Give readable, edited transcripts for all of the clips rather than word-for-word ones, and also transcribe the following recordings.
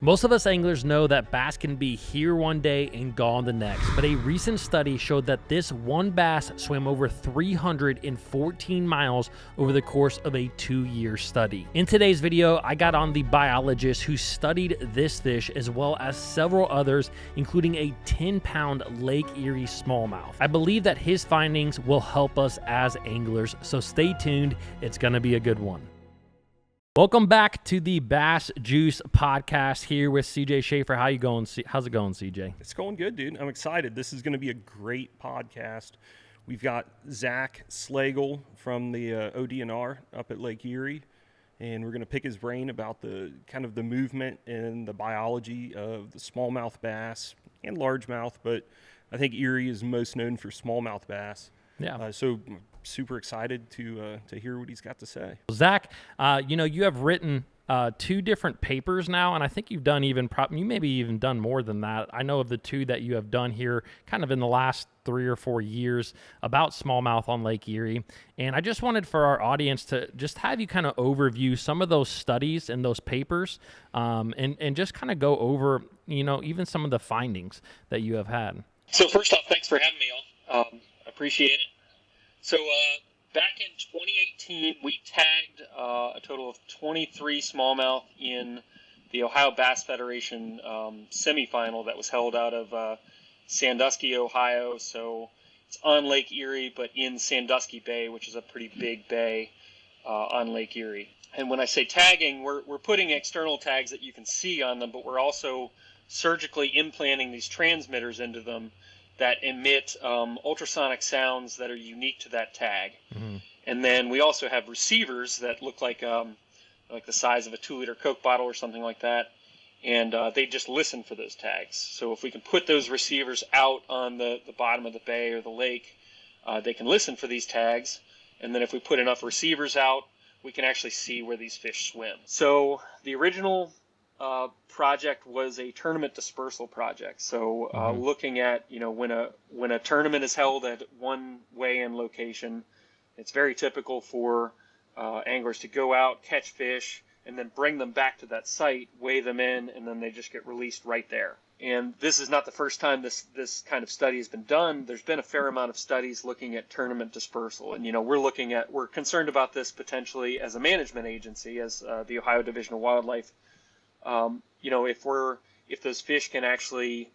Most of us anglers know that bass can be here one day and gone the next, but a recent study showed that this one bass swam over 314 miles over the course of a 2-year study. In today's video, I got on the biologist who studied this fish as well as several others, including a 10-pound Lake Erie smallmouth. I believe that his findings will help us as anglers, so stay tuned. It's gonna be a good one. Welcome back to the Bass Juice podcast here with CJ Schaefer. How you going? How's it going, CJ? It's going good, dude. I'm excited. This is going to be a great podcast. We've got Zach Slagle from the ODNR up at Lake Erie, and we're going to pick his brain about the kind of the movement and the biology of the smallmouth bass and largemouth, but I think Erie is most known for smallmouth bass. Yeah. So super excited to hear what he's got to say. Zach, you have written 2 different papers now, and I think you've done you maybe even done more than that. I know of the 2 that you have done here kind of in the last 3 or 4 years about smallmouth on Lake Erie. And I just wanted for our audience to just have you kind of overview some of those studies and those papers, and just kind of go over, even some of the findings that you have had. So first off, thanks for having me on. Appreciate it. So back in 2018, we tagged a total of 23 smallmouth in the Ohio Bass Federation semifinal that was held out of Sandusky, Ohio. So it's on Lake Erie, but in Sandusky Bay, which is a pretty big bay on Lake Erie. And when I say tagging, we're putting external tags that you can see on them, but we're also surgically implanting these transmitters into them that emit ultrasonic sounds that are unique to that tag. Mm-hmm. And then we also have receivers that look like the size of a 2-liter Coke bottle or something like that, and they just listen for those tags. So if we can put those receivers out on the bottom of the bay or the lake, they can listen for these tags, and then if we put enough receivers out, we can actually see where these fish swim. So the original project was a tournament dispersal project. So looking at when a tournament is held at one weigh-in location, it's very typical for anglers to go out, catch fish, and then bring them back to that site, weigh them in, and then they just get released right there. And this is not the first time this kind of study has been done. There's been a fair amount of studies looking at tournament dispersal, and we're concerned about this potentially as a management agency, as the Ohio Division of Wildlife. If those fish can actually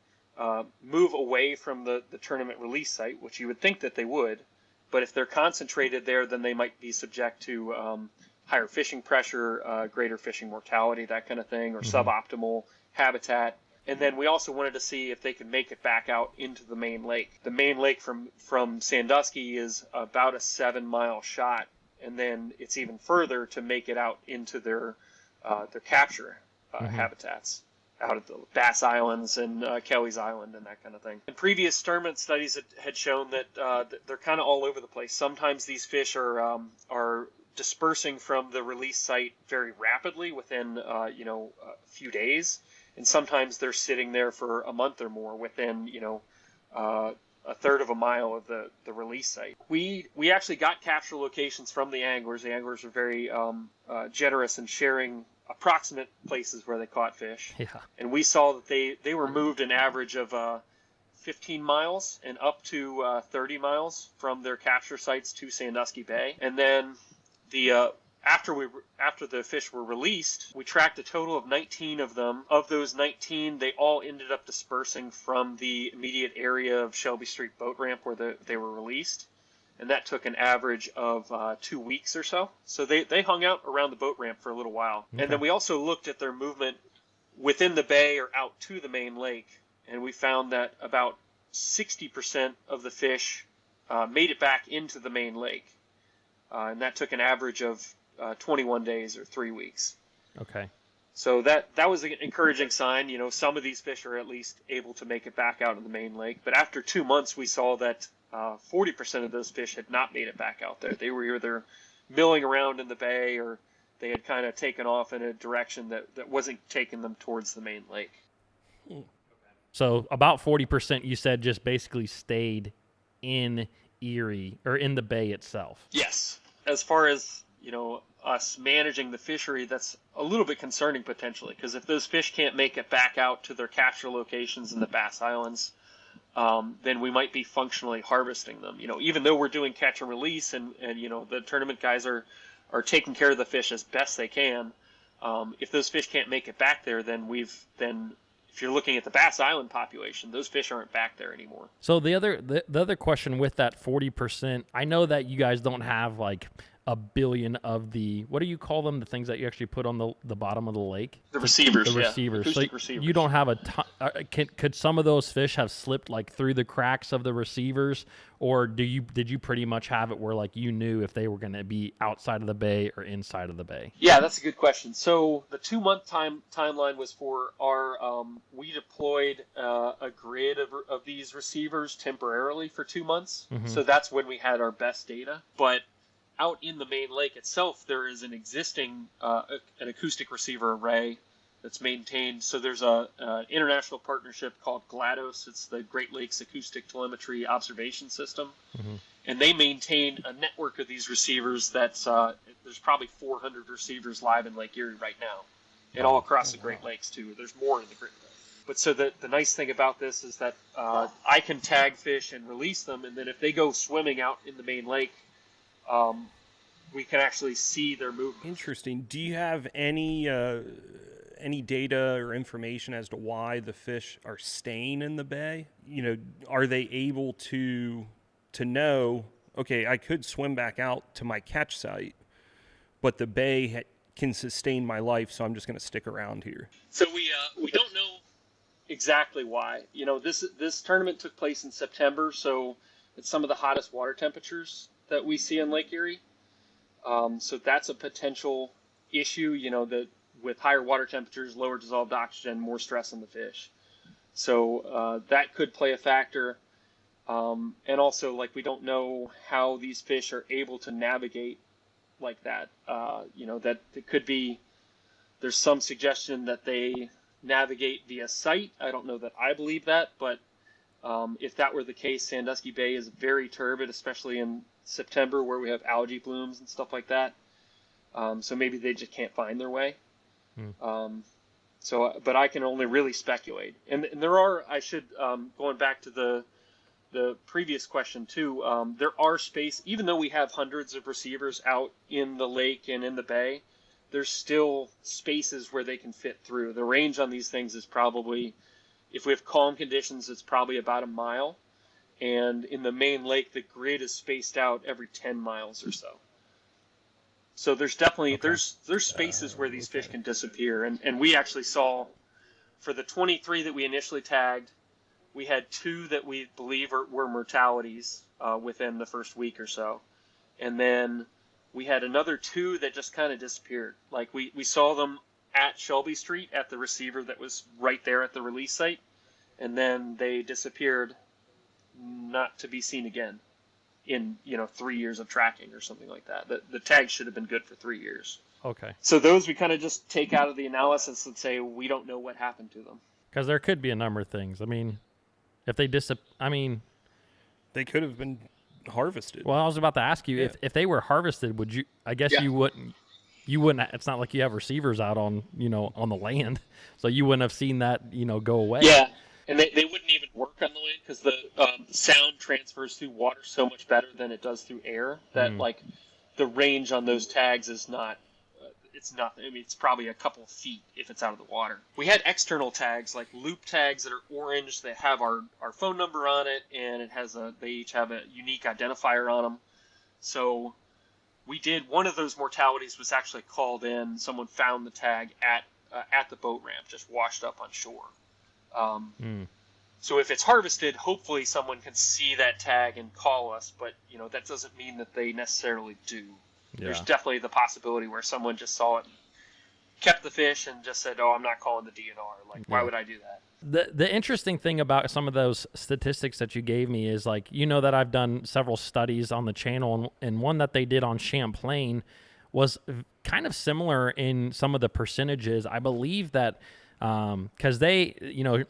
move away from the tournament release site, which you would think that they would, but if they're concentrated there, then they might be subject to higher fishing pressure, greater fishing mortality, that kind of thing, or suboptimal habitat. And then we also wanted to see if they could make it back out into the main lake. The main lake from Sandusky is about a 7-mile shot, and then it's even further to make it out into their capture habitats out at the Bass Islands and Kelly's Island and that kind of thing. And previous tournament studies had shown that they're kind of all over the place. Sometimes these fish are dispersing from the release site very rapidly within a few days, and sometimes they're sitting there for a month or more within a third of a mile of the release site. We actually got capture locations from the anglers. The anglers are very generous in sharing approximate places where they caught fish. Yeah. And we saw that they were moved an average of 15 miles and up to 30 miles from their capture sites to Sandusky Bay. And then after the fish were released, we tracked a total of 19 of them. Of those 19, they all ended up dispersing from the immediate area of Shelby Street boat ramp where they were released. And that took an average of 2 weeks or so. So they hung out around the boat ramp for a little while. Okay. And then we also looked at their movement within the bay or out to the main lake. And we found that about 60% of the fish made it back into the main lake. And that took an average of 21 days or 3 weeks. Okay. So that was an encouraging sign. Some of these fish are at least able to make it back out in the main lake. But after 2 months, we saw that 40% of those fish had not made it back out there. They were either milling around in the bay or they had kind of taken off in a direction that wasn't taking them towards the main lake. So about 40%, you said, just basically stayed in Erie or in the bay itself. Yes. As far as, us managing the fishery that's a little bit concerning potentially, because if those fish can't make it back out to their capture locations in the Bass Islands, then we might be functionally harvesting them. Even though we're doing catch and release, and the tournament guys are taking care of the fish as best they can. If those fish can't make it back there, then if you're looking at the Bass Island population, those fish aren't back there anymore. So the other question with that 40%, I know that you guys don't have like a billion of the, what do you call them, the things that you actually put on the bottom of the lake? The receivers, the yeah. receivers. Acoustic So receivers. you don't have a ton. Could some of those fish have slipped like through the cracks of the receivers, or did you pretty much have it where like you knew if they were going to be outside of the bay or inside of the bay? Yeah, that's a good question. So the 2-month timeline was for our we deployed a grid of these receivers temporarily for 2 months. Mm-hmm. So that's when we had our best data. But out in the main lake itself, there is an existing an acoustic receiver array that's maintained. So there's a international partnership called GLaDOS. It's the Great Lakes Acoustic Telemetry Observation System. Mm-hmm. And they maintain a network of these receivers that's there's probably 400 receivers live in Lake Erie right now, and all across the Great Lakes too. There's more in the Great Lakes. But so the nice thing about this is that I can tag fish and release them, and then if they go swimming out in the main lake, we can actually see their movement. Interesting. Do you have any data or information as to why the fish are staying in the bay? Are they able to know, okay, I could swim back out to my catch site, but the bay can sustain my life, so I'm just going to stick around here? So we don't know exactly why. This tournament took place in September, so it's some of the hottest water temperatures that we see in Lake Erie. So that's a potential issue, that with higher water temperatures, lower dissolved oxygen, more stress on the fish. So that could play a factor. And also, we don't know how these fish are able to navigate like that. That it could be, there's some suggestion that they navigate via sight. I don't know that I believe that, but if that were the case, Sandusky Bay is very turbid, especially in September where we have algae blooms and stuff like that. So maybe they just can't find their way. But I can only really speculate. And there are, going back to the previous question too, there are even though we have hundreds of receivers out in the lake and in the bay, there's still spaces where they can fit through. The range on these things is probably, if we have calm conditions, it's probably about a mile. And in the main lake, the grid is spaced out every 10 miles or so. So there's definitely, there's spaces where these fish can disappear. And we actually saw, for the 23 that we initially tagged, we had 2 that we believe were mortalities within the first week or so. And then we had another 2 that just kind of disappeared. We saw them at Shelby Street at the receiver that was right there at the release site. And then they disappeared, not to be seen again in 3 years of tracking or something like that. The tag should have been good for 3 years. Okay. So those we kind of just take out of the analysis and say we don't know what happened to them. Because there could be a number of things. I mean, if they they could have been harvested. Well, I was about to ask you, if they were harvested, would you? I guess you wouldn't. You wouldn't. It's not like you have receivers out on on the land, so you wouldn't have seen that go away. Yeah. And they wouldn't even work on the land because the sound transfers through water so much better than it does through air that the range on those tags is not. It's not. I mean, it's probably a couple of feet if it's out of the water. We had external tags like loop tags that are orange. They have our phone number on it, and they each have a unique identifier on them. So we did one of those mortalities was actually called in. Someone found the tag at the boat ramp, just washed up on shore. So if it's harvested, hopefully someone can see that tag and call us, but that doesn't mean that they necessarily do. Yeah. There's definitely the possibility where someone just saw it, kept the fish, and just said, "Oh, I'm not calling the DNR." Why would I do that? The interesting thing about some of those statistics that you gave me is that I've done several studies on the channel, and one that they did on Champlain was kind of similar in some of the percentages. I believe that Because they,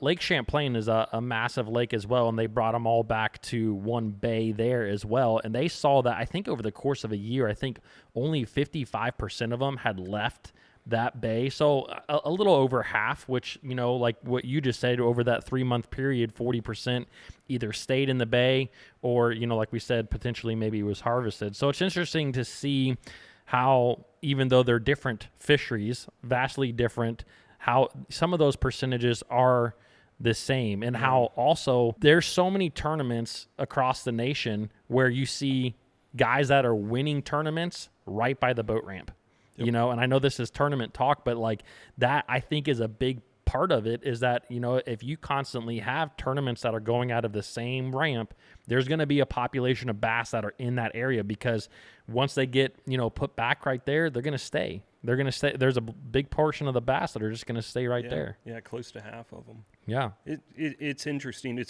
Lake Champlain is a massive lake as well, and they brought them all back to one bay there as well. And they saw that, I think over the course of a year, I think only 55% of them had left that bay. So a little over half, which, like what you just said, over that 3-month period, 40% either stayed in the bay or, like we said, potentially maybe was harvested. So it's interesting to see how, even though they're different fisheries, vastly different, how some of those percentages are the same, and how also there's so many tournaments across the nation where you see guys that are winning tournaments right by the boat ramp. Yep. And I know this is tournament talk, but like that, I think, is a big part of it, is that, if you constantly have tournaments that are going out of the same ramp, there's going to be a population of bass that are in that area, because once they get, put back right there, they're going to stay. They're going to stay. There's a big portion of the bass that are just going to stay right there. Yeah, close to half of them. Yeah. It's interesting.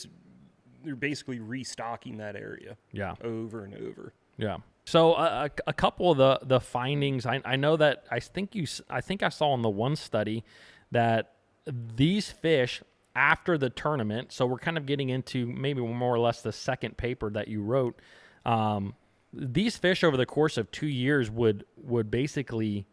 They're basically restocking that area. Yeah. Over and over. Yeah. So a couple of the findings, I know that I think I saw in the one study that these fish after the tournament, so we're kind of getting into maybe more or less the second paper that you wrote, these fish over the course of 2 years would basically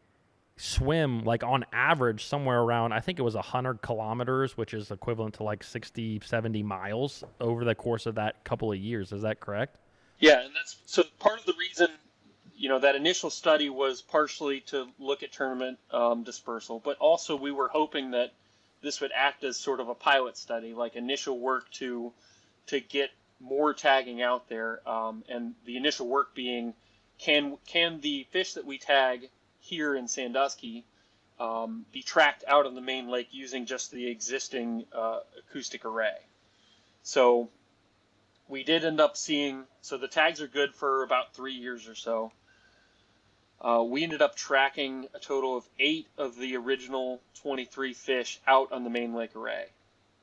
swim, like on average, somewhere around, I think it was 100 kilometers, which is equivalent to like 60, 70 miles over the course of that couple of years. Is that correct? Yeah, and that's so part of the reason, that initial study was partially to look at tournament dispersal, but also we were hoping that this would act as sort of a pilot study, like initial work to get more tagging out there, and the initial work being, can the fish that we tag here in Sandusky be tracked out on the main lake using just the existing acoustic array. So we did end up seeing, so the tags are good for about 3 years or so. We ended up tracking a total of 8 of the original 23 fish out on the main lake array.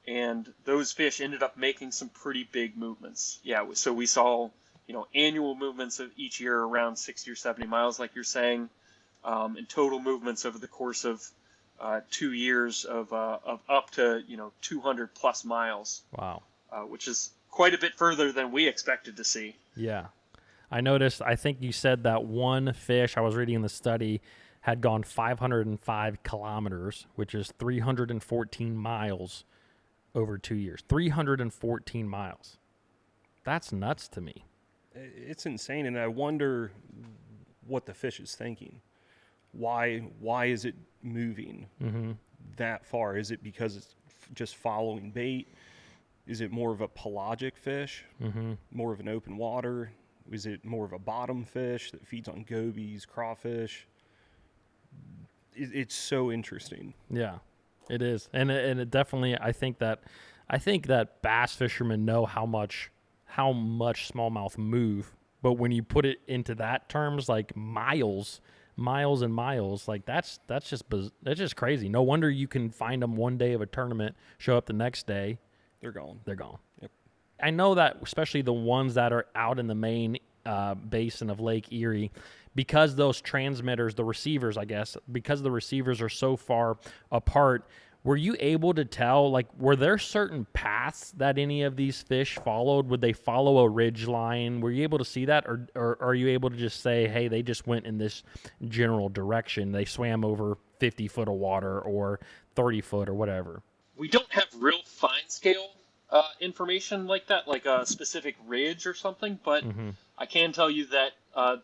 And those fish ended up making some pretty big movements. Yeah, so we saw, annual movements of each year around 60 or 70 miles, like you're saying, and total movements over the course of 2 years of up to, 200 plus miles. Wow. Which is quite a bit further than we expected to see. Yeah. I noticed, I think you said that one fish, I was reading in the study, had gone 505 kilometers, which is 314 miles over 2 years. 314 miles. That's nuts to me. It's insane, and I wonder what the fish is thinking. Why is it moving that far? Is it because it's just following bait? Is it more of a pelagic fish, more of an open water? Is it more of a bottom fish that feeds on gobies, crawfish? It's so interesting. Yeah, it is, and it definitely. I think that bass fishermen know how much smallmouth move, but when you put it into that terms, like miles and miles, like that's just crazy. No wonder you can find them one day of a tournament, show up the next day, they're gone. Yep. I know that, especially the ones that are out in the main basin of Lake Erie, because those transmitters, the receivers, I guess, because the receivers are so far apart, were you able to tell, like, were there certain paths that any of these fish followed? Would they follow a ridge line? Were you able to see that? Or are you able to just say, hey, they just went in this general direction. They swam over 50 foot of water or 30 foot or whatever? We don't have real fine scale information like that, like a specific ridge or something, but I can tell you that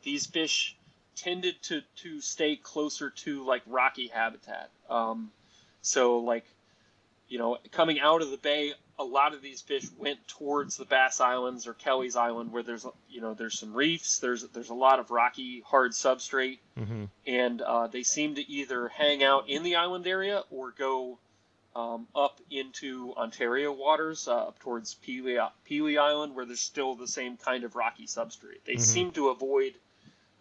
these fish tended to stay closer to like rocky habitat. So like, coming out of the bay, a lot of these fish went towards the Bass Islands or Kelly's Island, where there's some reefs, there's a lot of rocky, hard substrate, and they seem to either hang out in the island area or go up into Ontario waters, up towards Pelee Island, where there's still the same kind of rocky substrate. They seem to avoid,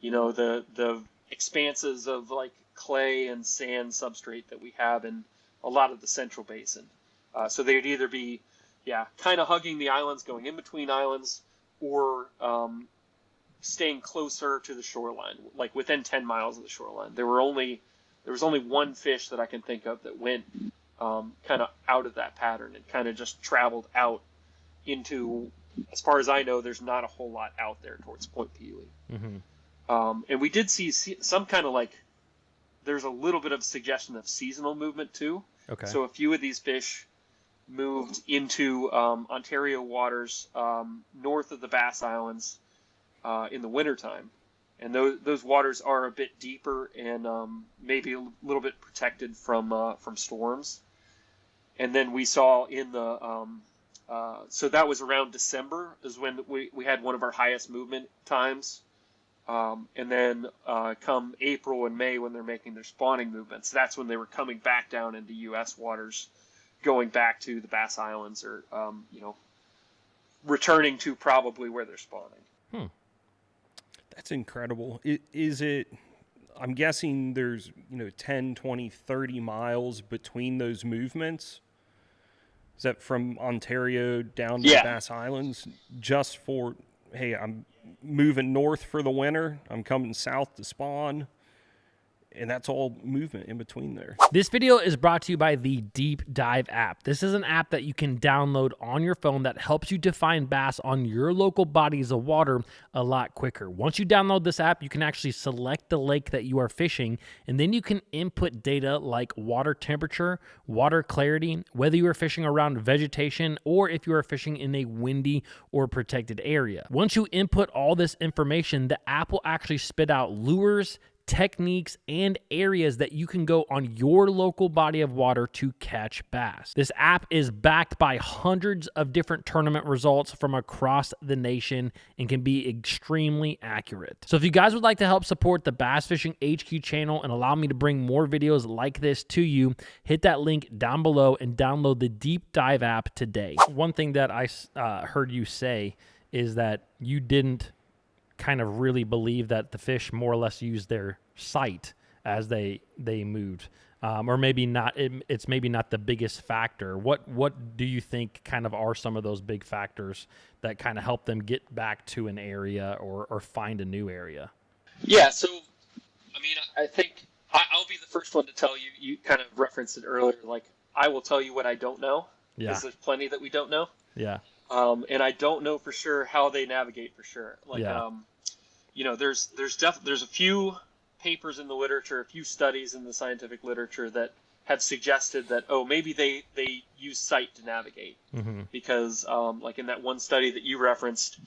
the expanses of like clay and sand substrate that we have in a lot of the central basin. So they'd either be, kind of hugging the islands, going in between islands, or staying closer to the shoreline, like within 10 miles of the shoreline. There was only one fish that I can think of that went kind of out of that pattern and kind of just traveled out into, as far as I know, there's not a whole lot out there towards Point Pelee. And we did see some kind of like, there's a little bit of suggestion of seasonal movement too. Okay. So a few of these fish moved into Ontario waters north of the Bass Islands in the wintertime. And those waters are a bit deeper and maybe a little bit protected from storms. And then we saw in the so that was around December is when we had one of our highest movement times. And then come April and May, when they're making their spawning movements, that's when they were coming back down into U.S. waters, going back to the Bass Islands, or returning to probably where they're spawning. That's incredible. Is it? I'm guessing there's 10, 20, 30 miles between those movements. Is that from Ontario down to the Bass Islands? Just for, hey, I'm moving north for the winter, I'm coming south to spawn, and that's all movement in between there. This video is brought to you by the Deep Dive app. This is an app that you can download on your phone that helps you to find bass on your local bodies of water a lot quicker. Once you download this app, you can actually select the lake that you are fishing, and then you can input data like water temperature, water clarity, whether you are fishing around vegetation, or if you are fishing in a windy or protected area. Once you input all this information, the app will actually spit out lures, techniques, and areas that you can go on your local body of water to catch bass. This app is backed by hundreds of different tournament results from across the nation and can be extremely accurate. So if you guys would like to help support the Bass Fishing HQ channel and allow me to bring more videos like this to you, hit that link down below and download the Deep Dive app today. One thing that I heard you say is that you didn't kind of really believe that the fish more or less used their sight as they moved, or maybe not. It's maybe not the biggest factor. What do you think kind of are some of those big factors that kind of help them get back to an area or find a new area? Yeah, so I mean, I think I'll be the first one to tell you. You kind of referenced it earlier. Like, I will tell you what I don't know, because there's plenty that we don't know. Yeah. And I don't know for sure how they navigate for sure. Like, there's a few papers in the literature, a few studies in the scientific literature that have suggested that, maybe they use sight to navigate. Because, like in that one study that you referenced,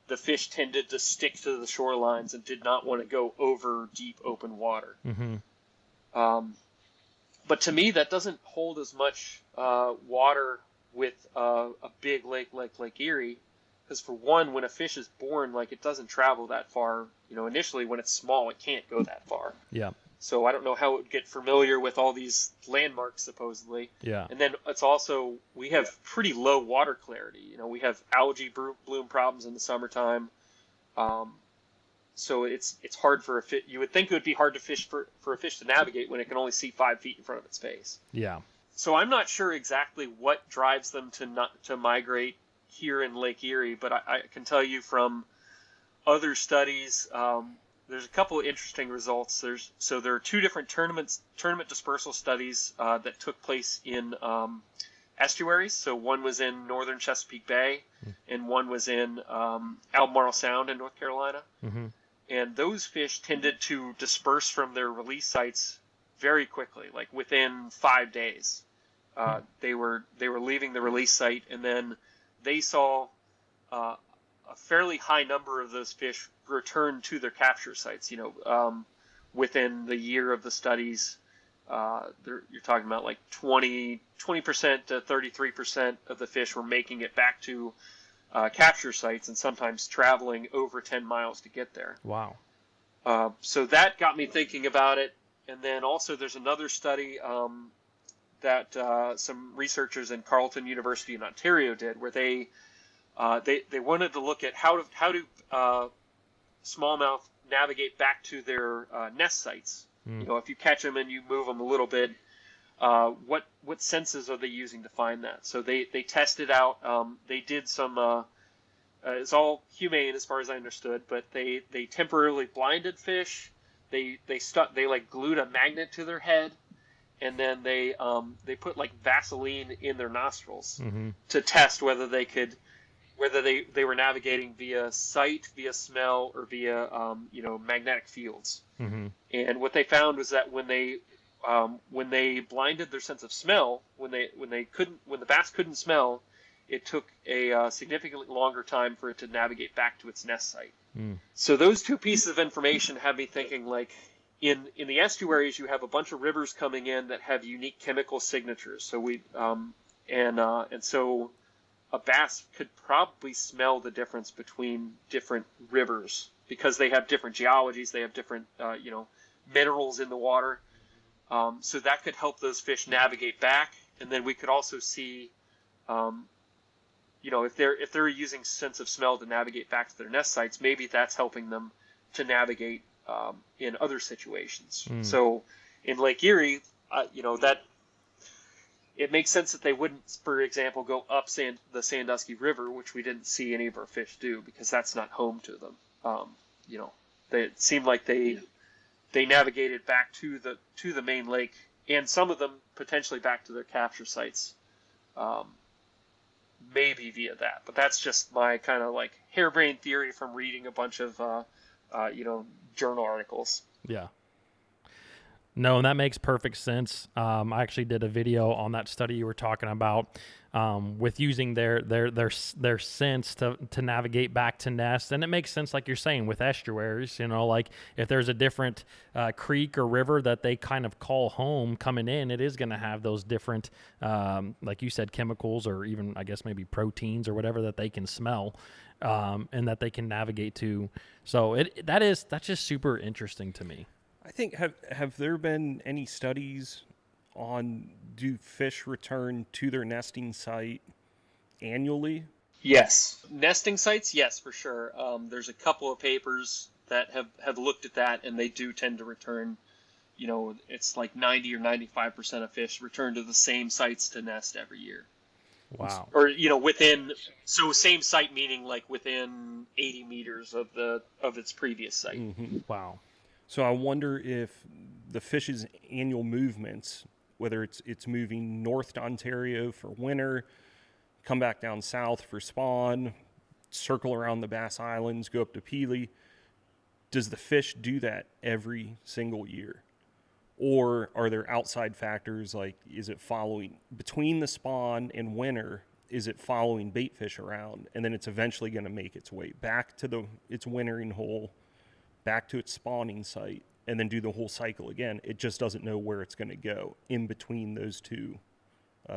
the fish tended to stick to the shorelines and did not want to go over deep open water. But to me, that doesn't hold as much water with a big lake like Lake Erie, because for one, when a fish is born, like, it doesn't travel that far. Initially when it's small, it can't go that far. Yeah. So I don't know how it would get familiar with all these landmarks supposedly. Yeah. And then it's also, we have pretty low water clarity. We have algae bloom problems in the summertime. So it's hard for a fish. You would think it would be hard to fish for a fish to navigate when it can only see 5 feet in front of its face. Yeah. So I'm not sure exactly what drives them to migrate here in Lake Erie, but I can tell you from other studies, there's a couple of interesting results. There are 2 different tournament dispersal studies that took place in estuaries. So one was in northern Chesapeake Bay, and one was in Albemarle Sound in North Carolina. And those fish tended to disperse from their release sites very quickly, like within 5 days. They were leaving the release site, and then they saw a fairly high number of those fish return to their capture sites. Within the year of the studies, you're talking about like 20% to 33% of the fish were making it back to capture sites, and sometimes traveling over 10 miles to get there. Wow. So that got me thinking about it. And then also there's another study that some researchers in Carleton University in Ontario did, where they wanted to look at how do smallmouth navigate back to their nest sites. If you catch them and you move them a little bit, what senses are they using to find that? So they tested out. They did some. It's all humane as far as I understood, but they temporarily blinded fish. They like glued a magnet to their head, and then they put like Vaseline in their nostrils Mm-hmm. to test whether they were navigating via sight, via smell, or via magnetic fields. Mm-hmm. And what they found was that when they blinded their sense of smell, when the bass couldn't smell, it took a significantly longer time for it to navigate back to its nest site. Mm. So those two pieces of information have me thinking, like, in the estuaries you have a bunch of rivers coming in that have unique chemical signatures. So and so a bass could probably smell the difference between different rivers because they have different geologies, they have different minerals in the water. So that could help those fish navigate back, and then we could also see, if they're using sense of smell to navigate back to their nest sites, maybe that's helping them to navigate in other situations. Mm. So in Lake Erie, that it makes sense that they wouldn't, for example, go up the Sandusky River, which we didn't see any of our fish do because that's not home to them. It seemed like they navigated back to the main lake, and some of them potentially back to their capture sites, maybe via that. But that's just my kind of like harebrained theory from reading a bunch of journal articles. Yeah. No, and that makes perfect sense. I actually did a video on that study you were talking about, with using their sense to navigate back to nest, and it makes sense, like you're saying, with estuaries. Like if there's a different creek or river that they kind of call home coming in, it is going to have those different, like you said, chemicals or even I guess maybe proteins or whatever that they can smell, and that they can navigate to. So that's just super interesting to me. I think have there been any studies on do fish return to their nesting site annually? Yes. Nesting sites, yes, for sure. There's a couple of papers that have looked at that, and they do tend to return, it's like 90 or 95% of fish return to the same sites to nest every year. Wow. Or, same site meaning like within 80 meters of its previous site. Mm-hmm. Wow. So I wonder if the fish's annual movements, whether it's moving north to Ontario for winter, come back down south for spawn, circle around the Bass Islands, go up to Pelee, does the fish do that every single year? Or are there outside factors like, is it following between the spawn and winter, is it following bait fish around? And then it's eventually going to make its way back to its wintering hole, back to its spawning site, and then do the whole cycle again. It just doesn't know where it's going to go in between those two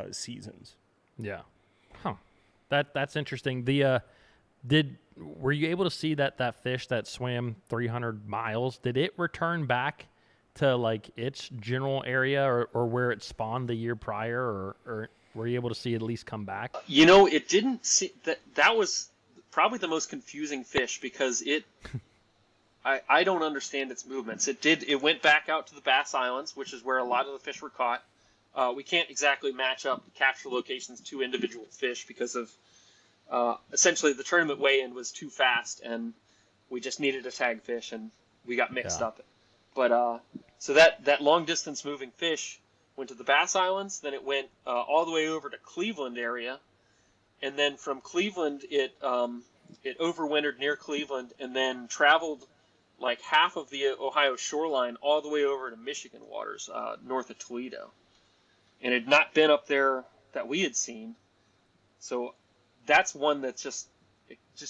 seasons. Yeah. Huh. That's interesting. Were you able to see that fish that swam 300 miles? Did it return back to like its general area or where it spawned the year prior, or were you able to see it at least come back? It didn't see that was probably the most confusing fish because I don't understand its movements. It went back out to the Bass Islands, which is where a lot of the fish were caught. We can't exactly match up capture locations to individual fish because of essentially the tournament weigh-in was too fast, and we just needed a tag fish, and we got mixed up. But so that long distance moving fish went to the Bass Islands, then it went all the way over to Cleveland area, and then from Cleveland it overwintered near Cleveland, and then traveled like half of the Ohio shoreline all the way over to Michigan waters, north of Toledo. And it had not been up there that we had seen. So that's one that just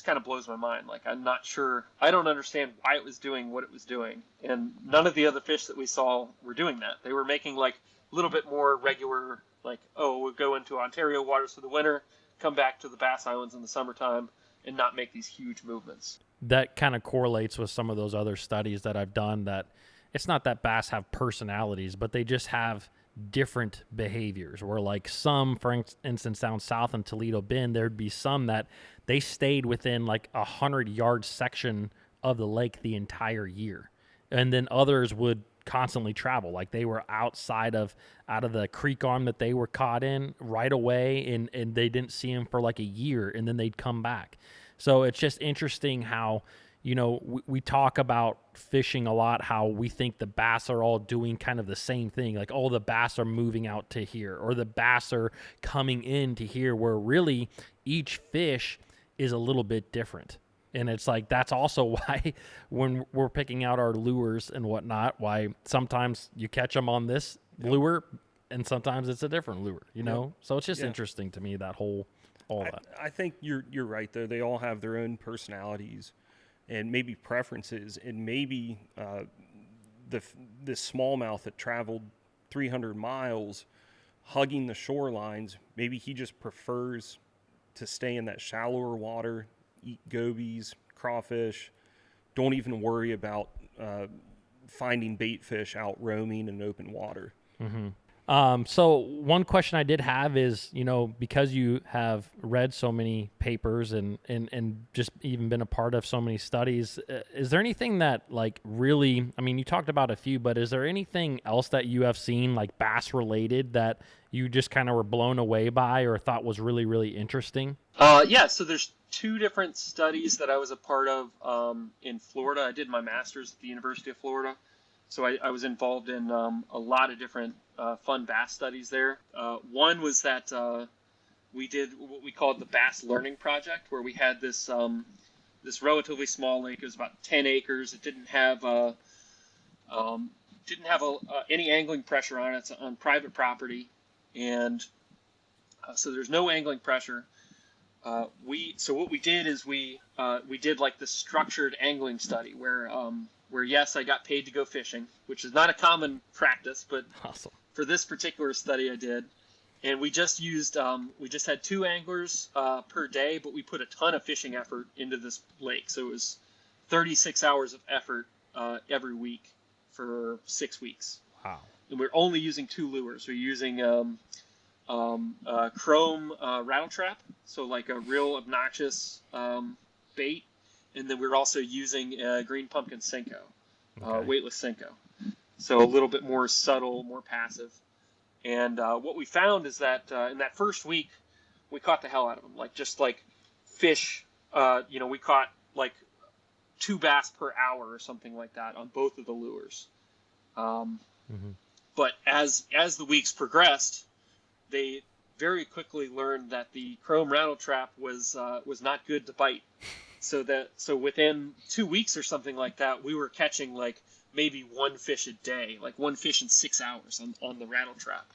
kind of blows my mind. Like, I'm not sure. I don't understand why it was doing what it was doing. And none of the other fish that we saw were doing that. They were making like a little bit more regular, like, we'll go into Ontario waters for the winter, come back to the Bass Islands in the summertime, and not make these huge movements. That kind of correlates with some of those other studies that I've done, that it's not that bass have personalities, but they just have different behaviors, where like some, for instance, down south in Toledo Bend, there'd be some that they stayed within like 100-yard section of the lake the entire year. And then others would constantly travel. Like they were out of the creek arm that they were caught in right away, and they didn't see them for like a year, and then they'd come back. So it's just interesting how, we talk about fishing a lot, how we think the bass are all doing kind of the same thing. Like, oh, the bass are moving out to here, or the bass are coming in to here, where really each fish is a little bit different. And it's like, that's also why when we're picking out our lures and whatnot, why sometimes you catch them on this lure and sometimes it's a different lure, So it's just interesting to me, that whole, that. I think you're right, though. They all have their own personalities and maybe preferences, and maybe this smallmouth that traveled 300 miles hugging the shorelines, maybe he just prefers to stay in that shallower water, eat gobies, crawfish, don't even worry about finding bait fish out roaming in open water. So one question I did have is, because you have read so many papers and just even been a part of so many studies, is there anything that really, you talked about a few, but is there anything else that you have seen bass related that you just kind of were blown away by or thought was really, really interesting? So there's two different studies that I was a part of in Florida. I did my master's at the University of Florida. So I was involved in a lot of different fun bass studies there. One was that we did what we called the Bass Learning Project, where we had this relatively small lake. It was about 10 acres. It didn't have any angling pressure on it. It's on private property, and so there's no angling pressure. So what we did is we did the structured angling study where yes, I got paid to go fishing, which is not a common practice, but awesome. For this particular study I did, and we just had 2 anglers per day, but we put a ton of fishing effort into this lake. So it was 36 hours of effort every week for 6 weeks. Wow. And we're only using 2 lures. We're using chrome rattle trap, so a real obnoxious bait. And then we're also using green pumpkin Senko, weightless Senko. So a little bit more subtle, more passive. And what we found is that in that first week, we caught the hell out of them. Fish, we caught 2 bass per hour or something like that on both of the lures. But as the weeks progressed, they very quickly learned that the chrome rattle trap was not good to bite. So within 2 weeks or something like that, we were catching maybe 1 fish a day, 1 fish in 6 hours on the rattle trap.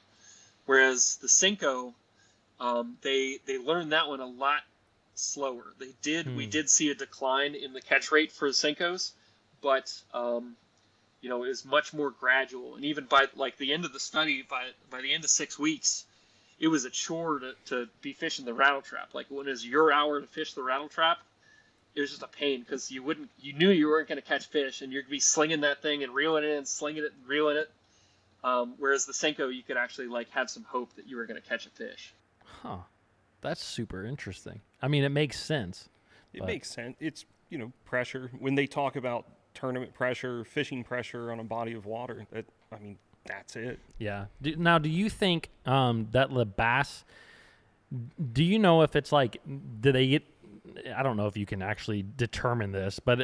Whereas the Senko, they learned that one a lot slower. We did see a decline in the catch rate for the Senkos, but it was much more gradual. And even by the end of the study, by the end of 6 weeks, it was a chore to be fishing the rattle trap. When it was your hour to fish the rattle trap, it was just a pain because you knew you weren't going to catch fish, and you'd be slinging that thing and reeling it in, slinging it and reeling it. Whereas the Senko, you could actually have some hope that you were going to catch a fish. Huh. That's super interesting. it makes sense. It makes sense. It's, pressure. When they talk about tournament pressure, fishing pressure on a body of water, that's it. Yeah. Now, do you think that the bass, do you know if it's do they get, I don't know if you can actually determine this, but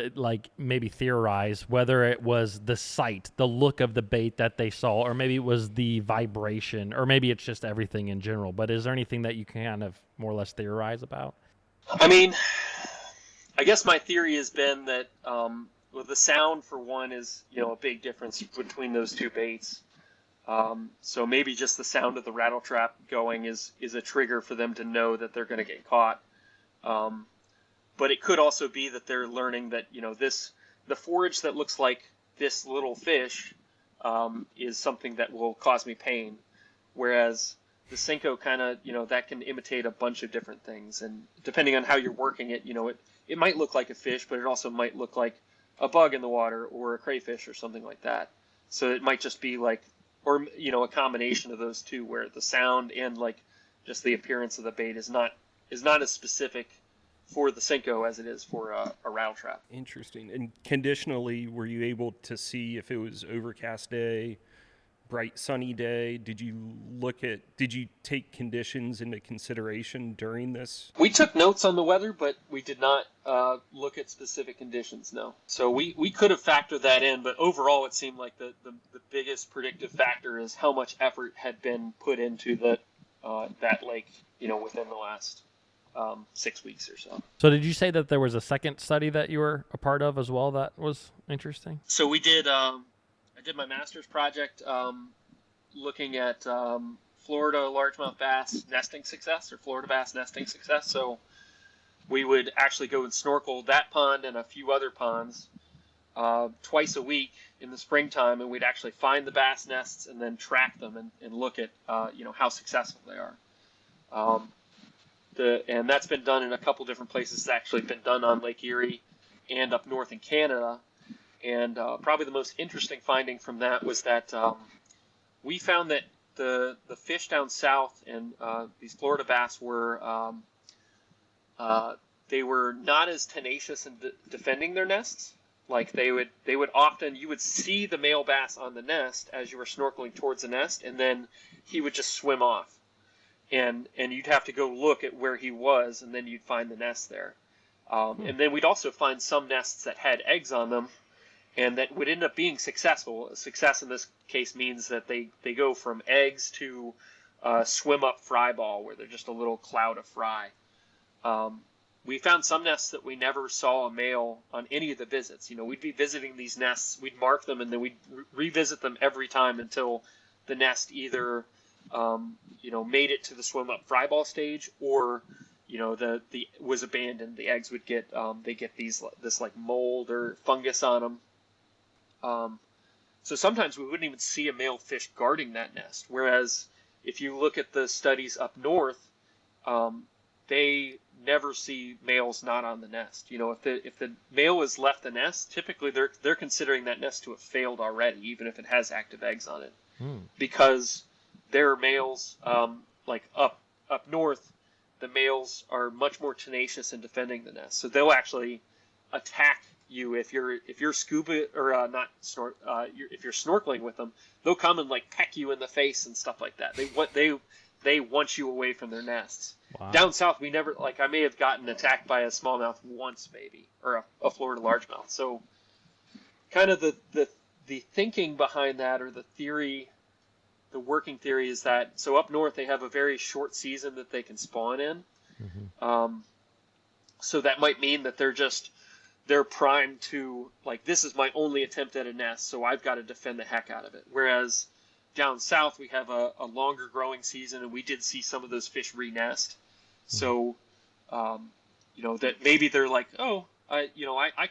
maybe theorize whether it was the sight, the look of the bait that they saw, or maybe it was the vibration, or maybe it's just everything in general. But is there anything that you can kind of more or less theorize about? I guess my theory has been that the sound, for one, is a big difference between those 2 baits. So maybe just the sound of the rattle trap going is a trigger for them to know that they're going to get caught. But it could also be that they're learning that, the forage that looks like this little fish is something that will cause me pain. Whereas the Senko kind of, that can imitate a bunch of different things. And depending on how you're working it, it might look like a fish, but it also might look like a bug in the water or a crayfish or something like that. So it might just be a combination of those two, where the sound and just the appearance of the bait is not as specific for the Senko as it is for a rattle trap. Interesting. And conditionally, were you able to see if it was overcast day, bright sunny day? Did you take conditions into consideration during this? We took notes on the weather, but we did not look at specific conditions, no. So we could have factored that in, but overall it seemed like the biggest predictive factor is how much effort had been put into that lake, within the last 6 weeks or so. So did you say that there was a second study that you were a part of as well that was interesting? So we did, I did my master's project looking at Florida largemouth bass nesting success, or Florida bass nesting success. So we would actually go and snorkel that pond and a few other ponds twice a week in the springtime, and we'd actually find the bass nests and then track them and look at how successful they are. And that's been done in a couple different places. It's actually been done on Lake Erie and up north in Canada. And probably the most interesting finding from that was that we found that the fish down south and these Florida bass were they were not as tenacious in defending their nests. Like they would often, you would see the male bass on the nest as you were snorkeling towards the nest, and then he would just swim off. And you'd have to go look at where he was, and then you'd find the nest there. And then we'd also find some nests that had eggs on them, and that would end up being successful. Success in this case means that they go from eggs to swim up fry ball, where they're just a little cloud of fry. We found some nests that we never saw a male on any of the visits. We'd be visiting these nests, we'd mark them, and then we'd revisit them every time until the nest either made it to the swim up fry ball stage, or the was abandoned. The eggs would get they get this like mold or fungus on them. So sometimes we wouldn't even see a male fish guarding that nest. Whereas if you look at the studies up north, they never see males not on the nest. If the male has left the nest, typically they're considering that nest to have failed already, even if it has active eggs on it, because their males, like up north, the males are much more tenacious in defending the nest. So they'll actually attack you if you're scuba or if you're snorkeling with them. They'll come and like peck you in the face and stuff like that. They want you away from their nests. Wow. Down south, we never, like, I may have gotten attacked by a smallmouth once, maybe, or a Florida largemouth. So kind of the thinking behind that, or the theory, the working theory is that, so up north they have a very short season that they can spawn in. So that might mean that they're primed to, like, this is my only attempt at a nest, so I've got to defend the heck out of it. Whereas down south we have a longer growing season, and we did see some of those fish re-nest. So, that maybe they're like, I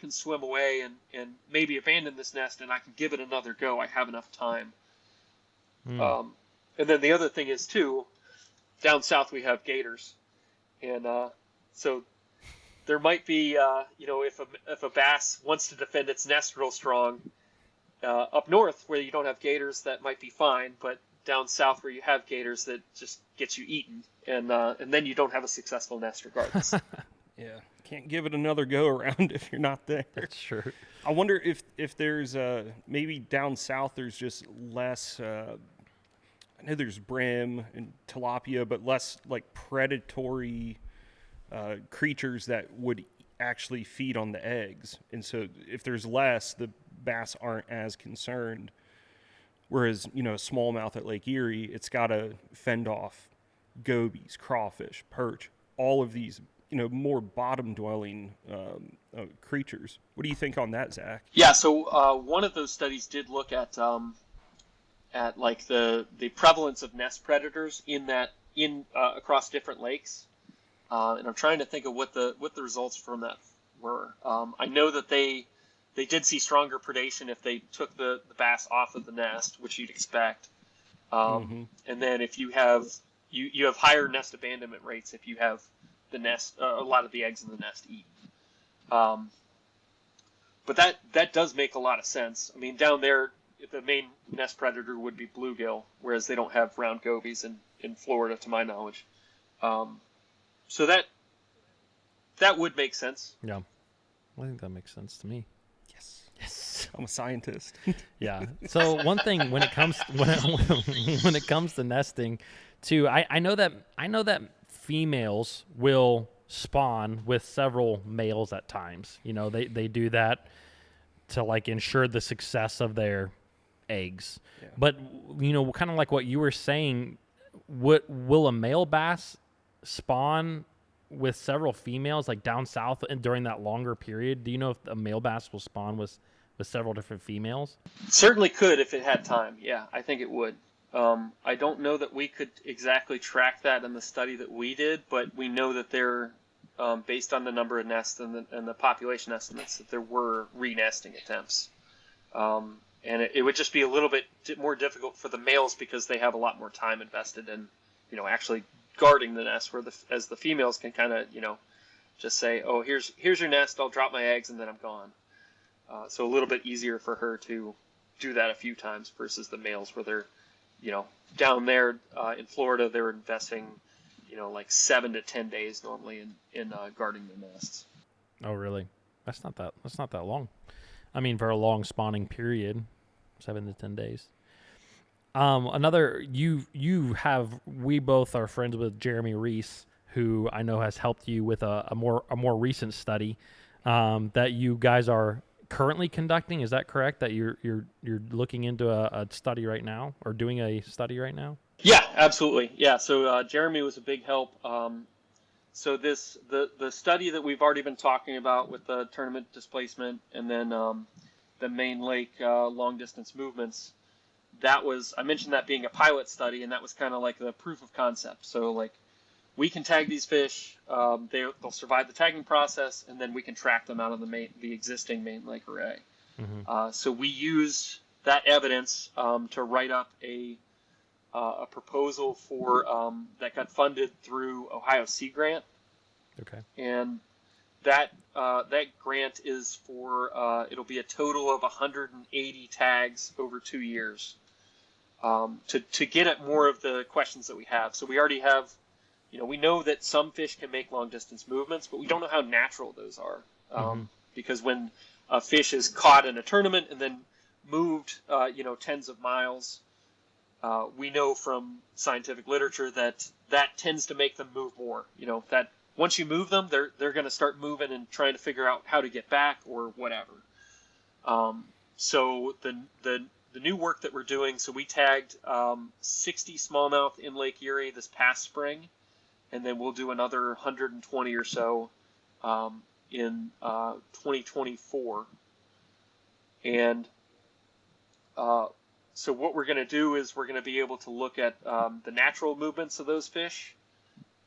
can swim away and maybe abandon this nest, and I can give it another go. I have enough time. And then the other thing is too, down south we have gators, and so there might be if a bass wants to defend its nest real strong, up north where you don't have gators, that might be fine, but down south where you have gators, that just gets you eaten, and then you don't have a successful nest regardless. Yeah, can't give it another go around if you're not there. That's true. I wonder if there's maybe down south there's just less. I know there's brim and tilapia, but less like predatory creatures that would actually feed on the eggs, and so if there's less, the bass aren't as concerned. Whereas, a smallmouth at Lake Erie, it's got to fend off gobies, crawfish, perch, all of these, more bottom-dwelling creatures. What do you think on that, Zach? Yeah, so one of those studies did look at like the prevalence of nest predators across different lakes, and I'm trying to think of what the results from that were. I know that they did see stronger predation if they took the bass off of the nest, which you'd expect. And then if you have higher nest abandonment rates if you have the nest, a lot of the eggs in the nest eaten. But that does make a lot of sense. I mean, down there, the main nest predator would be bluegill, whereas they don't have round gobies in Florida, to my knowledge. So that would make sense. Yeah, I think that makes sense to me. Yes. Yes. I'm a scientist. Yeah. So one thing when it comes when it comes to nesting, too, I know that females will spawn with several males at times. You know, they do that to like ensure the success of their eggs. Yeah. But you know, kind of like what you were saying, will a male bass spawn with several females like down south and during that longer period? Do you know if a male bass will spawn with several different females? Certainly could if it had time. Yeah, I think it would. I don't know that we could exactly track that in the study that we did, but we know that there, based on the number of nests and the population estimates, that there were re-nesting attempts. And it would just be a little bit more difficult for the males because they have a lot more time invested in, you know, actually guarding the nest, as the females can kind of, you know, just say, oh, here's your nest, I'll drop my eggs, and then I'm gone. So a little bit easier for her to do that a few times versus the males where they're, you know, down there in Florida, they're investing, you know, like 7 to 10 days normally in guarding their nests. Oh, really? That's not that long. I mean, for a long spawning period, 7 to 10 days. We both are friends with Jeremy Reese, who I know has helped you with a more recent study that you guys are currently conducting. Is that correct? That you're looking into a study right now, or doing a study right now? Yeah, absolutely. Yeah. So Jeremy was a big help. So the study that we've already been talking about with the tournament displacement and then the main lake long distance movements, I mentioned that being a pilot study, and that was kind of like the proof of concept. So like we can tag these fish, they'll survive the tagging process, and then we can track them out of the existing main lake array. Mm-hmm. So we used that evidence to write up a proposal for that got funded through Ohio Sea Grant. Okay. And that grant is for it'll be a total of 180 tags over 2 years to get at more of the questions that we have. So we already have, you know, we know that some fish can make long distance movements, but we don't know how natural those are because when a fish is caught in a tournament and then moved, you know, tens of miles, we know from scientific literature that tends to make them move more. You know, that once you move them, they're going to start moving and trying to figure out how to get back or whatever. So the new work that we're doing, so we tagged 60 smallmouth in Lake Erie this past spring, and then we'll do another 120 or so in 2024. And so what we're going to do is we're going to be able to look at the natural movements of those fish,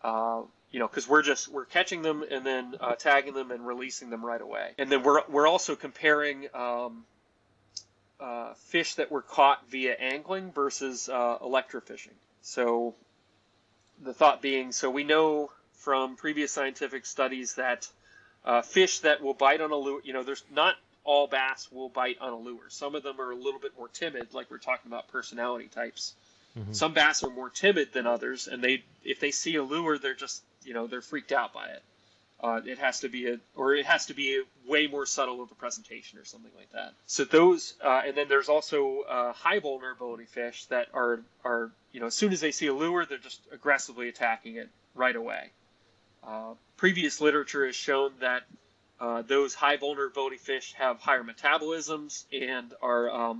you know, because we're catching them and then tagging them and releasing them right away. And then we're also comparing fish that were caught via angling versus electrofishing. So the thought being, so we know from previous scientific studies that fish that will bite on a lure, you know, there's not all bass will bite on a lure. Some of them are a little bit more timid, like we're talking about personality types. Mm-hmm. Some bass are more timid than others, and if they see a lure, they're just, you know, they're freaked out by it. It has to be a way more subtle of a presentation or something like that. So those, and then there's also high vulnerability fish that are, you know, as soon as they see a lure, they're just aggressively attacking it right away. Previous literature has shown that those high vulnerability fish have higher metabolisms and are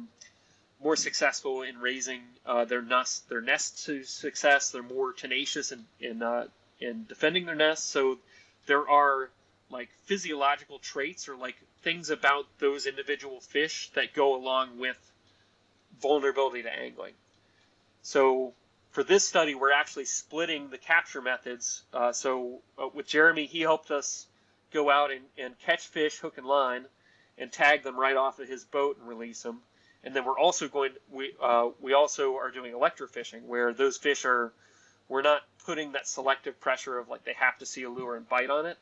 more successful in raising their nests to success. They're more tenacious in defending their nests. So there are like physiological traits or like things about those individual fish that go along with vulnerability to angling. So for this study, we're actually splitting the capture methods. With Jeremy, he helped us go out and catch fish hook and line and tag them right off of his boat and release them. And then we're also we also are doing electrofishing, where those fish we're not putting that selective pressure of like they have to see a lure and bite on it.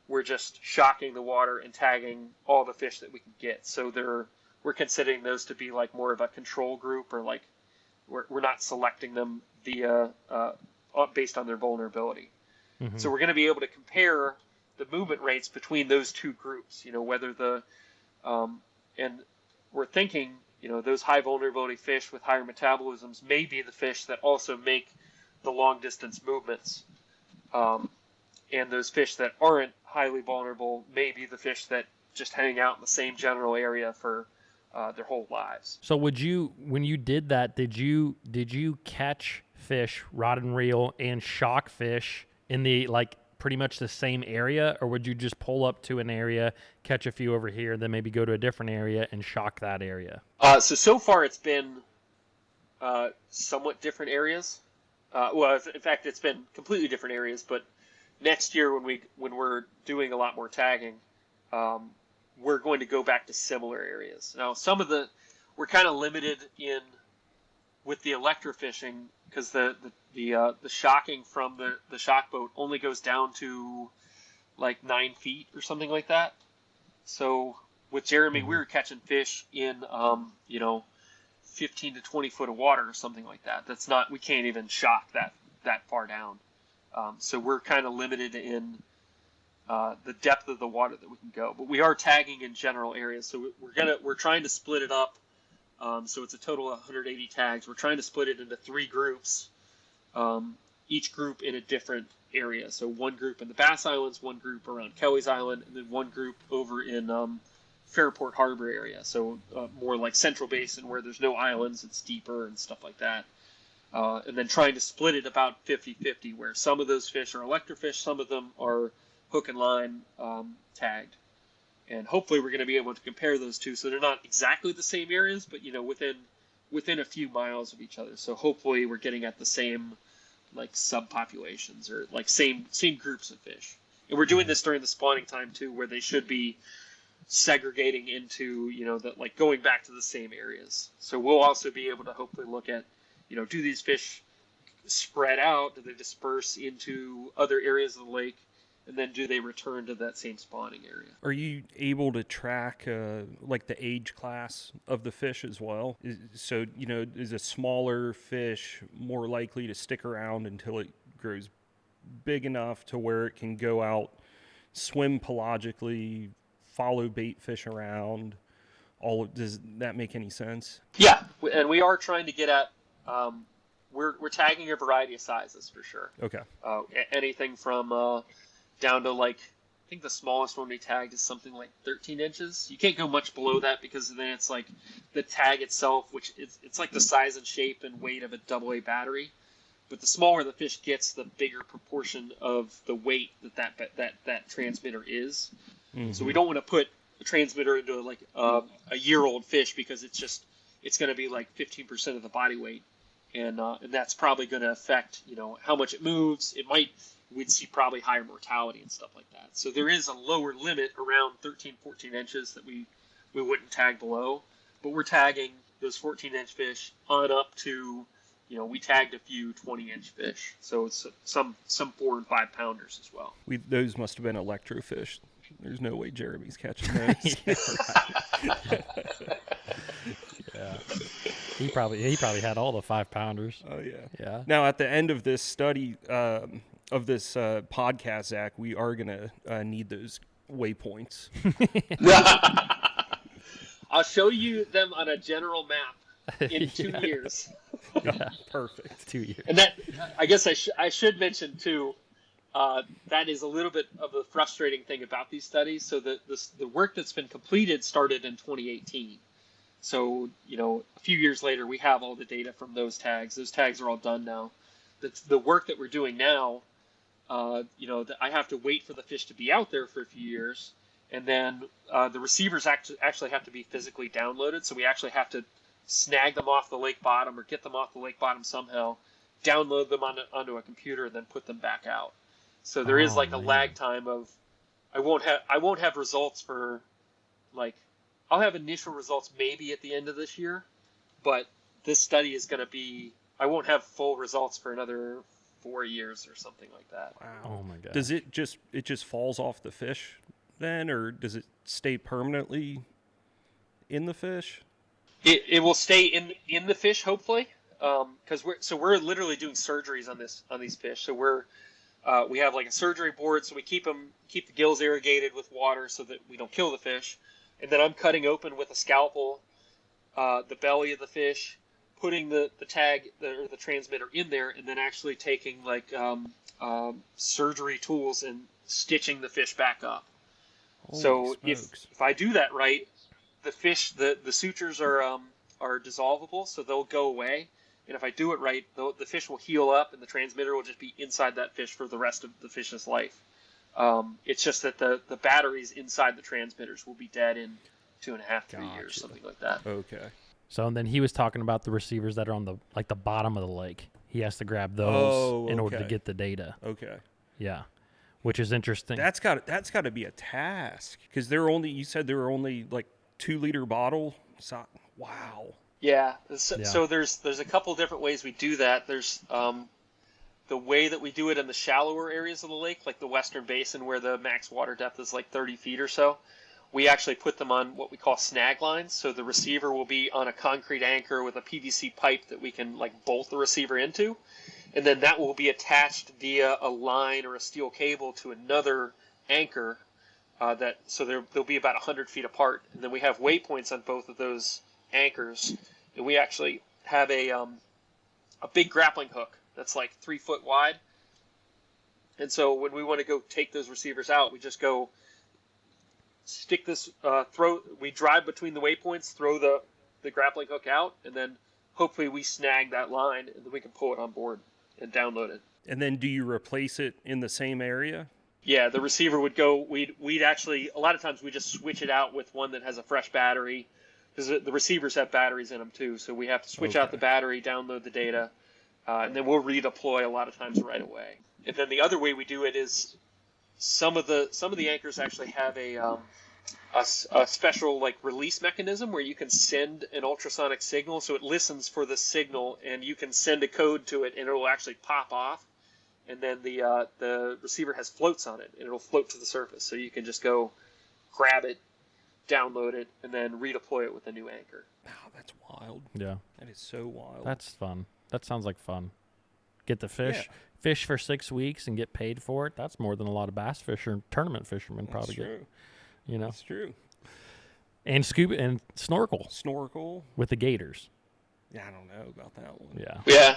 We're just shocking the water and tagging all the fish that we can get. So we're considering those to be like more of a control group, or like we're not selecting them via based on their vulnerability. Mm-hmm. So we're going to be able to compare the movement rates between those two groups. You know, whether And we're thinking, those high vulnerability fish with higher metabolisms may be the fish that also make the long distance movements. And those fish that aren't highly vulnerable may be the fish that just hang out in the same general area for their whole lives. So when you did that, did you catch fish, rod and reel, and shock fish in the pretty much the same area, or would you just pull up to an area, catch a few over here, then maybe go to a different area and shock that area? So far it's been somewhat different areas. Well, in fact, it's been completely different areas. But next year, when we're doing a lot more tagging, we're going to go back to similar areas. Now, we're kind of limited with the electrofishing because the shocking from the shock boat only goes down to like 9 feet or something like that. So with Jeremy, we were catching fish in 15 to 20 foot of water or something like that. We can't even shock that far down. So we're kind of limited in the depth of the water that we can go, but we are tagging in general areas. So we're trying to split it up. So it's a total of 180 tags. We're trying to split it into 3 groups, each group in a different area. So one group in the Bass Islands, one group around Kelly's Island, and then one group over in Fairport Harbor area. So more like Central Basin where there's no islands, it's deeper and stuff like that. And then trying to split it about 50-50, where some of those fish are electrofish, some of them are hook and line tagged. And hopefully we're going to be able to compare those two so they're not exactly the same areas, but within a few miles of each other. So hopefully we're getting at the same subpopulations or same groups of fish. And we're doing this during the spawning time too, where they should be segregating into going back to the same areas. So we'll also be able to hopefully look at do these fish spread out? Do they disperse into other areas of the lake? And then do they return to that same spawning area? Are you able to track the age class of the fish as well? So, is a smaller fish more likely to stick around until it grows big enough to where it can go out, swim pelagically, follow bait fish around? Does that make any sense? Yeah, and we are trying to get at we're tagging a variety of sizes for sure. Okay. Anything from down to I think the smallest one we tagged is something like 13 inches. You can't go much below that because then it's the tag itself, which it's like the size and shape and weight of a AA battery. But the smaller the fish gets, the bigger proportion of the weight that transmitter is. Mm-hmm. So we don't want to put the transmitter into a year-old fish because it's going to be 15% of the body weight, and that's probably going to affect how much it moves. We'd see probably higher mortality and stuff like that. So there is a lower limit around 13, 14 inches that we wouldn't tag below, but we're tagging those 14-inch fish on up to, we tagged a few 20-inch fish. So it's some 4 and 5 pounders as well. Those must have been electrofish. There's no way Jeremy's catching those. Yeah. He probably had all the 5-pounders. Oh yeah. Yeah. Now at the end of this study, of this podcast, Zach, we are gonna need those waypoints. I'll show you them on a general map in 2 years. Yeah, perfect. 2 years. And that, I guess I should mention too, that is a little bit of a frustrating thing about these studies. So the work that's been completed started in 2018. So, a few years later, we have all the data from those tags. Those tags are all done now. The work that we're doing now, I have to wait for the fish to be out there for a few years. And then the receivers actually have to be physically downloaded. So we actually have to snag them off the lake bottom or get them off the lake bottom somehow, download them onto a computer, and then put them back out. So there is a lag time of I won't have results for I'll have initial results maybe at the end of this year, but this study is going to be I won't have full results for another 4 years or something like that. Wow. Oh my god. Does it just falls off the fish then, or does it stay permanently in the fish? It will stay in the fish hopefully, because we're literally doing surgeries on these fish. So we have a surgery board, so we keep the gills irrigated with water so that we don't kill the fish, and then I'm cutting open with a scalpel the belly of the fish, putting the tag or the transmitter in there, and then actually taking like surgery tools and stitching the fish back up. Holy So smokes. if I do that right, the fish the sutures are dissolvable, so they'll go away. And if I do it right, the fish will heal up, and the transmitter will just be inside that fish for the rest of the fish's life. It's just that the batteries inside the transmitters will be dead in 2.5, 3 years, something like that. Okay. So and then he was talking about the receivers that are on the bottom of the lake. He has to grab those in order to get the data. Okay. Yeah, which is interesting. That's got to be a task, because you said there were only like 2-liter bottle. So, wow. Yeah. So there's a couple different ways we do that. There's the way that we do it in the shallower areas of the lake, like the western basin where the max water depth is like 30 feet or so. We actually put them on what we call snag lines. So the receiver will be on a concrete anchor with a PVC pipe that we can like bolt the receiver into. And then that will be attached via a line or a steel cable to another anchor so they'll be about 100 feet apart. And then we have waypoints on both of those anchors. And we actually have a big grappling hook that's like 3 foot wide. And so when we want to go take those receivers out, we just go stick this, we drive between the waypoints, throw the grappling hook out, and then hopefully we snag that line, and then we can pull it on board and download it. And then do you replace it in the same area? Yeah, the receiver would go, we'd actually, a lot of times we just switch it out with one that has a fresh battery, because the receivers have batteries in them too, so we have to switch out the battery, download the data, and then we'll redeploy a lot of times right away. And then the other way we do it is some of the anchors actually have a special like release mechanism where you can send an ultrasonic signal, so it listens for the signal, and you can send a code to it, and it will actually pop off. And then the receiver has floats on it, and it'll float to the surface, so you can just go grab it, download it, and then redeploy it with a new anchor. Wow, that's wild. Yeah. That is so wild. That's fun. That sounds like fun. Get the fish for 6 weeks and get paid for it. That's more than a lot of bass fisher tournament fishermen probably get. You know, that's true. And scuba and snorkel with the gators. Yeah, I don't know about that one. Yeah.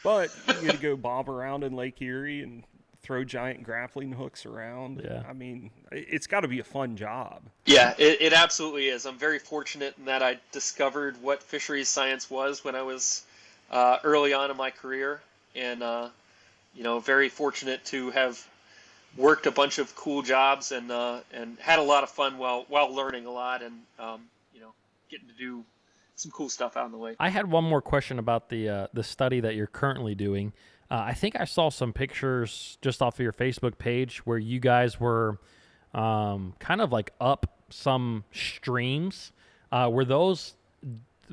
But you get to go bob around in Lake Erie and throw giant grappling hooks around. Yeah. I mean, it's got to be a fun job. Yeah, it absolutely is. I'm very fortunate in that I discovered what fisheries science was when I was early on in my career, and very fortunate to have worked a bunch of cool jobs and had a lot of fun while learning a lot and getting to do some cool stuff out in the lake. I had one more question about the study that you're currently doing. I think I saw some pictures just off of your Facebook page where you guys were kind of like up some streams. Were those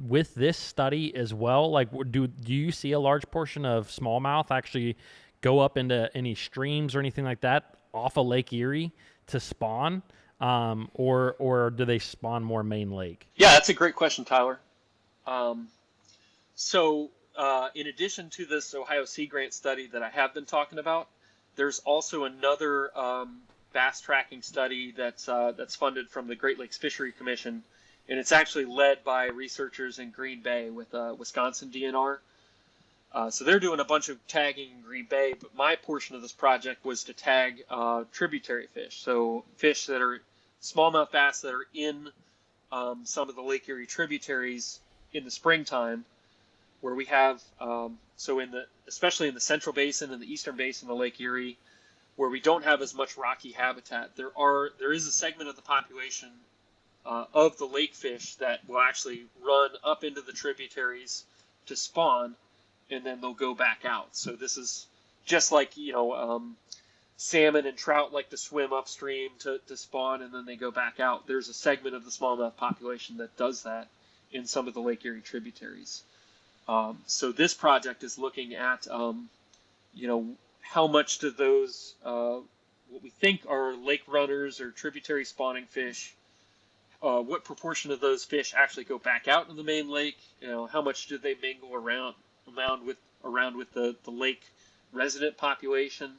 with this study as well? Like, do you see a large portion of smallmouth actually go up into any streams or anything like that off of Lake Erie to spawn, or do they spawn more main lake? Yeah, that's a great question, Tyler. So in addition to this Ohio Sea Grant study that I have been talking about, there's also another bass tracking study that's funded from the Great Lakes Fishery Commission, and it's actually led by researchers in Green Bay with Wisconsin DNR. So they're doing a bunch of tagging in Green Bay, but my portion of this project was to tag tributary fish. So fish that are smallmouth bass that are in some of the Lake Erie tributaries in the springtime, where we have especially in the central basin and the eastern basin of Lake Erie, where we don't have as much rocky habitat, there is a segment of the population of the lake fish that will actually run up into the tributaries to spawn, and then they'll go back out. So this is just like, salmon and trout like to swim upstream to spawn, and then they go back out. There's a segment of the smallmouth population that does that in some of the Lake Erie tributaries. So this project is looking at, how much do those, what we think are lake runners or tributary spawning fish, what proportion of those fish actually go back out in the main lake? How much do they mingle around with the lake resident population?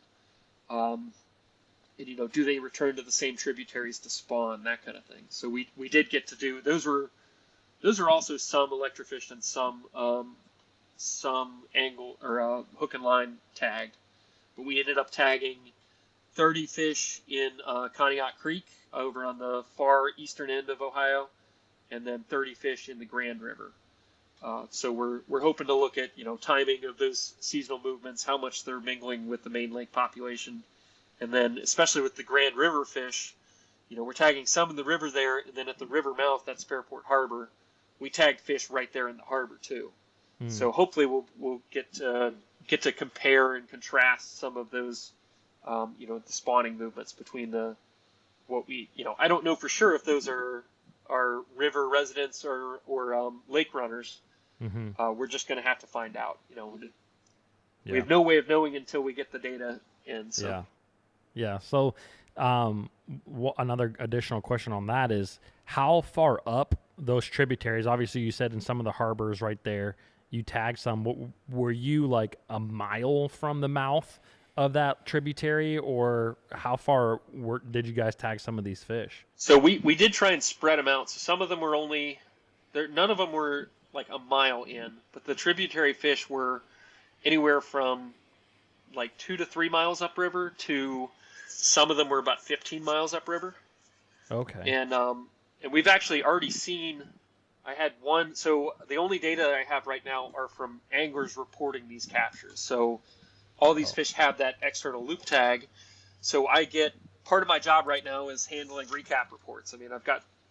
and do they return to the same tributaries to spawn, that kind of thing. So we did get to do those. Are also some electrofished and some angle or hook and line tagged, but we ended up tagging 30 fish in Conneaut Creek over on the far eastern end of Ohio, and then 30 fish in the Grand River. So we're hoping to look at timing of those seasonal movements, how much they're mingling with the main lake population, and then especially with the Grand River fish, we're tagging some in the river there, and then at the river mouth, that's Fairport Harbor, we tagged fish right there in the harbor too. So hopefully we'll get to compare and contrast some of those, the spawning movements between I don't know for sure if those are river residents or lake runners. We're just going to have to find out. We have no way of knowing until we get the data in. So. Yeah. So another additional question on that is how far up those tributaries? Obviously, you said in some of the harbors right there, you tagged some. Were you like a mile from the mouth of that tributary, or how far did you guys tag some of these fish? So we did try and spread them out. So some of them were none of them were like a mile in, but the tributary fish were anywhere from like 2 to 3 miles upriver to some of them were about 15 miles upriver. Okay. And we've actually already seen. I had one. So the only data that I have right now are from anglers reporting these captures. So all these fish have that external loop tag. So I get part of my job right now is handling recap reports. I mean,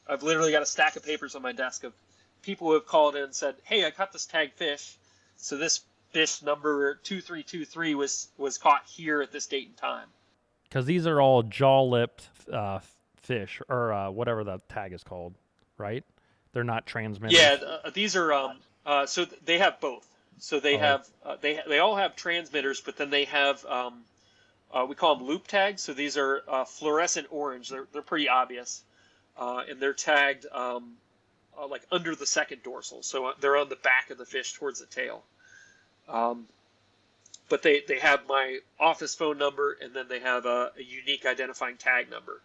I've literally got a stack of papers on my desk of people who have called in and said, "Hey, I caught this tagged fish. So this fish number 2323 was caught here at this date and time." Because these are all jaw-lipped fish, or whatever the tag is called, right? They're not transmitters. Yeah, these are. So they have both. So they have they all have transmitters, but then they have we call them loop tags. So these are fluorescent orange. They're pretty obvious, and they're tagged like under the second dorsal. So they're on the back of the fish towards the tail. But they have my office phone number, and then they have a unique identifying tag number.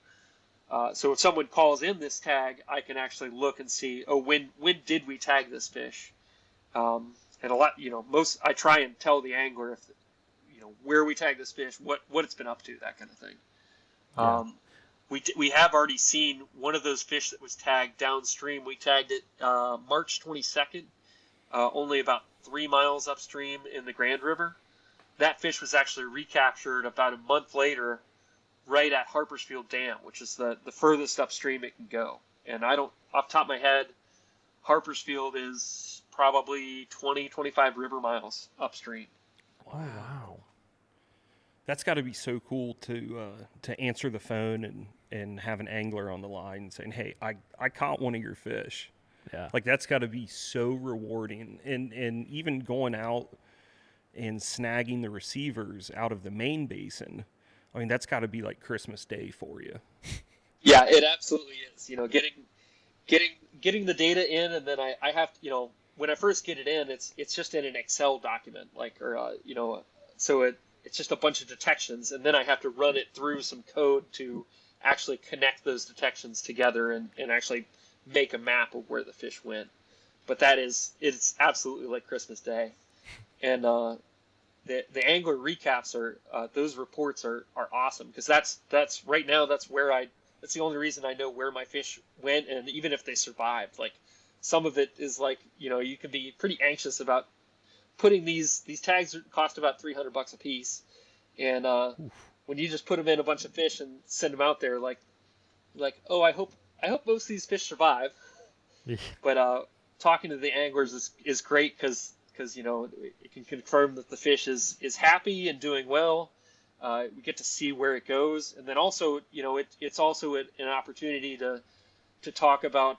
So if someone calls in this tag, I can actually look and see, when did we tag this fish? And a lot, I try and tell the angler if, where we tag this fish, what it's been up to, that kind of thing. Yeah. We have already seen one of those fish that was tagged downstream. We tagged it March 22nd, only about 3 miles upstream in the Grand River. That fish was actually recaptured about a month later, right at Harpersfield Dam, which is the furthest upstream it can go. And I don't, off the top of my head, Harpersfield is probably 25 river miles upstream. Wow. That's got to be so cool to answer the phone and have an angler on the line saying, "Hey, I caught one of your fish." Yeah. Like that's got to be so rewarding. And even going out and snagging the receivers out of the main basin, I mean, that's got to be like Christmas Day for you. Yeah, it absolutely is. Getting the data in, and then I have to, when I first get it in, it's just in an Excel document, so it's just a bunch of detections, and then I have to run it through some code to actually connect those detections together and actually make a map of where the fish went. But it's absolutely like Christmas Day. And the angler recaps those reports are awesome, because that's right now that's the only reason I know where my fish went, and even if they survived. Like some of it is like, you can be pretty anxious about putting these tags cost about $300 a piece, and when you just put them in a bunch of fish and send them out there, like I hope most of these fish survive. Yeah. But talking to the anglers is great, because it can confirm that the fish is happy and doing well. We get to see where it goes, and then also it's also an opportunity to talk about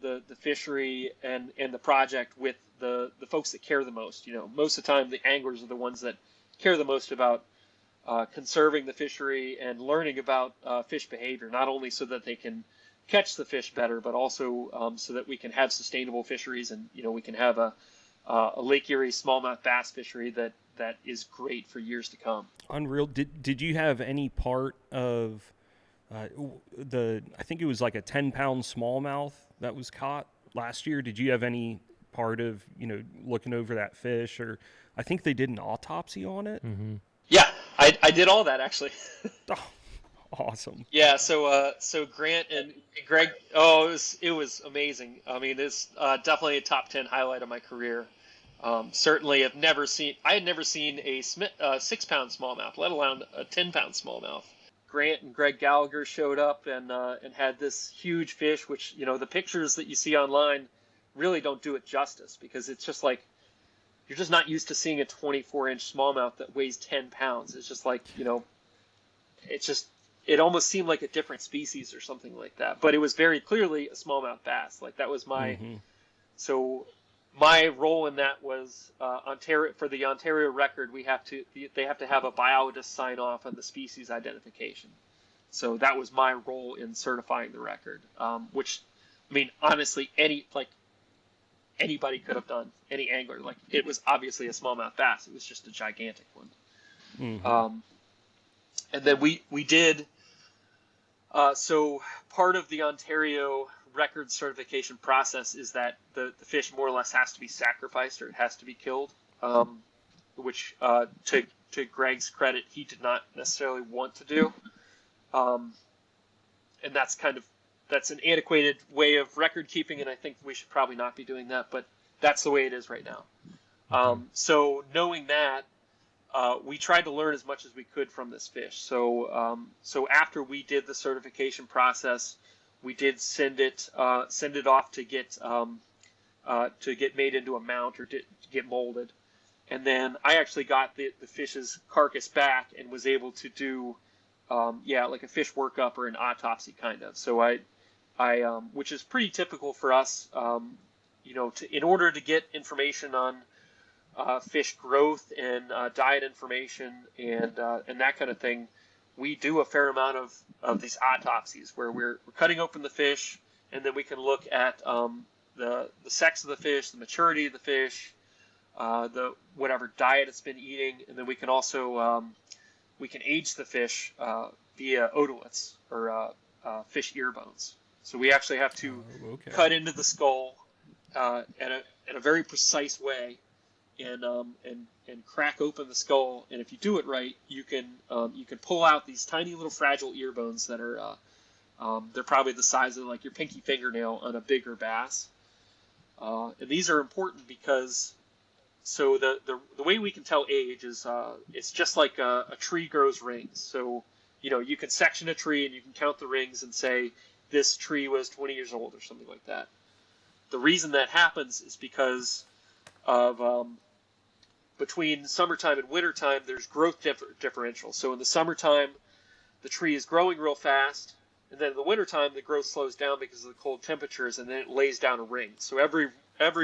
the fishery and the project with the folks that care the most. Most of the time the anglers are the ones that care the most about conserving the fishery and learning about fish behavior, not only so that they can catch the fish better, but also so that we can have sustainable fisheries, and we can have a Lake Erie smallmouth bass fishery that that is great for years to come. Unreal. Did you have any part of I think it was like a 10-pound smallmouth that was caught last year? Did you have any part of, looking over that fish? Or I think they did an autopsy on it. Mm-hmm. Yeah, I did all that actually. Oh, awesome. Yeah, so Grant and Greg, it was amazing. I mean, it's definitely a top 10 highlight of my career. Certainly, I had never seen a 6-pound smallmouth, let alone a 10-pound smallmouth. Grant and Greg Gallagher showed up and had this huge fish, which the pictures that you see online really don't do it justice, because it's just like you're just not used to seeing a 24-inch smallmouth that weighs 10 pounds. It's just like it almost seemed like a different species or something like that. But it was very clearly a smallmouth bass. Like that was my so. My role in that was for the Ontario record. They have to have a biologist sign off on the species identification. So that was my role in certifying the record, which, I mean, honestly, anybody could have done, any angler. Like, it was obviously a smallmouth bass. It was just a gigantic one. Mm-hmm. And then we did. So part of the Ontario record certification process is that the fish more or less has to be sacrificed, or it has to be killed, which to Greg's credit, he did not necessarily want to do, and that's an antiquated way of record keeping, and I think we should probably not be doing that, but that's the way it is right now. So knowing that, we tried to learn as much as we could from this fish. So after we did the certification process, we did send it off to get made into a mount or to get molded, and then I actually got the fish's carcass back and was able to do like a fish workup or an autopsy kind of. So I which is pretty typical for us, in order to get information on fish growth and diet information and that kind of thing. We do a fair amount of these autopsies where we're cutting open the fish, and then we can look at the sex of the fish, the maturity of the fish, the whatever diet it's been eating, and then we can also we can age the fish via otoliths or fish ear bones. So we actually have to cut into the skull in a very precise way. And crack open the skull, and if you do it right, you can pull out these tiny little fragile ear bones that are they're probably the size of like your pinky fingernail on a bigger bass. And these are important because the way we can tell age is it's just like a tree grows rings. So you can section a tree and you can count the rings and say this tree was 20 years old or something like that. The reason that happens is because of between summertime and wintertime, there's growth differential. So in the summertime, the tree is growing real fast, and then in the wintertime, the growth slows down because of the cold temperatures, and then it lays down a ring. So every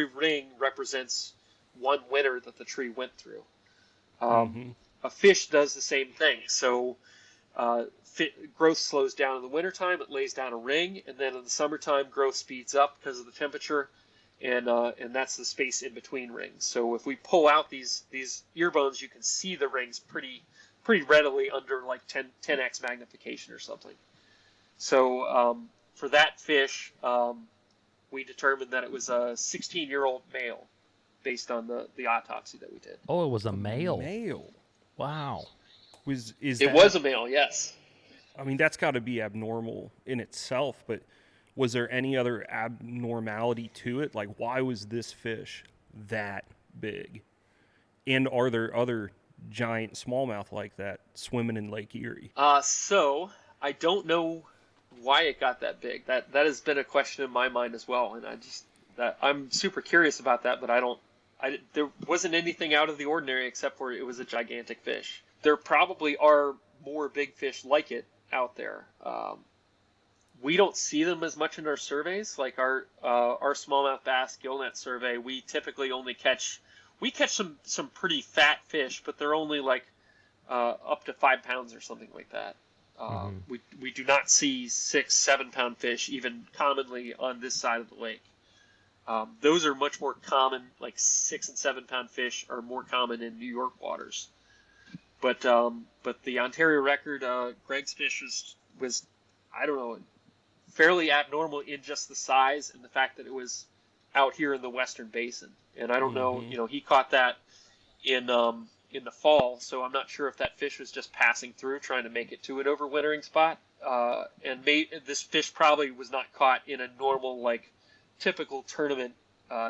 ring represents one winter that the tree went through. A fish does the same thing. So growth slows down in the wintertime, it lays down a ring, and then in the summertime, growth speeds up because of the temperature. And that's the space in between rings. So if we pull out these ear bones, you can see the rings pretty readily under like 10x magnification or something. So for that fish, we determined that it was a 16-year-old male based on the autopsy that we did. Oh, it was a male. Male. Wow. Was a male? Yes. I mean, that's got to be abnormal in itself, but was there any other abnormality to it? Like, why was this fish that big? And are there other giant smallmouth like that swimming in Lake Erie? So I don't know why it got that big. That has been a question in my mind as well, and I'm super curious about that. But there wasn't anything out of the ordinary except for it was a gigantic fish. There probably are more big fish like it out there. We don't see them as much in our surveys, like our smallmouth bass gillnet survey. We typically only catch some pretty fat fish, but they're only like up to 5 pounds or something like that. We do not see 6-7 pound fish even commonly on this side of the lake. Those are much more common, like 6 and 7 pound fish are more common in New York waters. But the Ontario record, Greg's fish was, I don't know, fairly abnormal in just the size and the fact that it was out here in the Western Basin. And I don't know, he caught that in the fall, so I'm not sure if that fish was just passing through, trying to make it to an overwintering spot. And this fish probably was not caught in a normal, like, typical tournament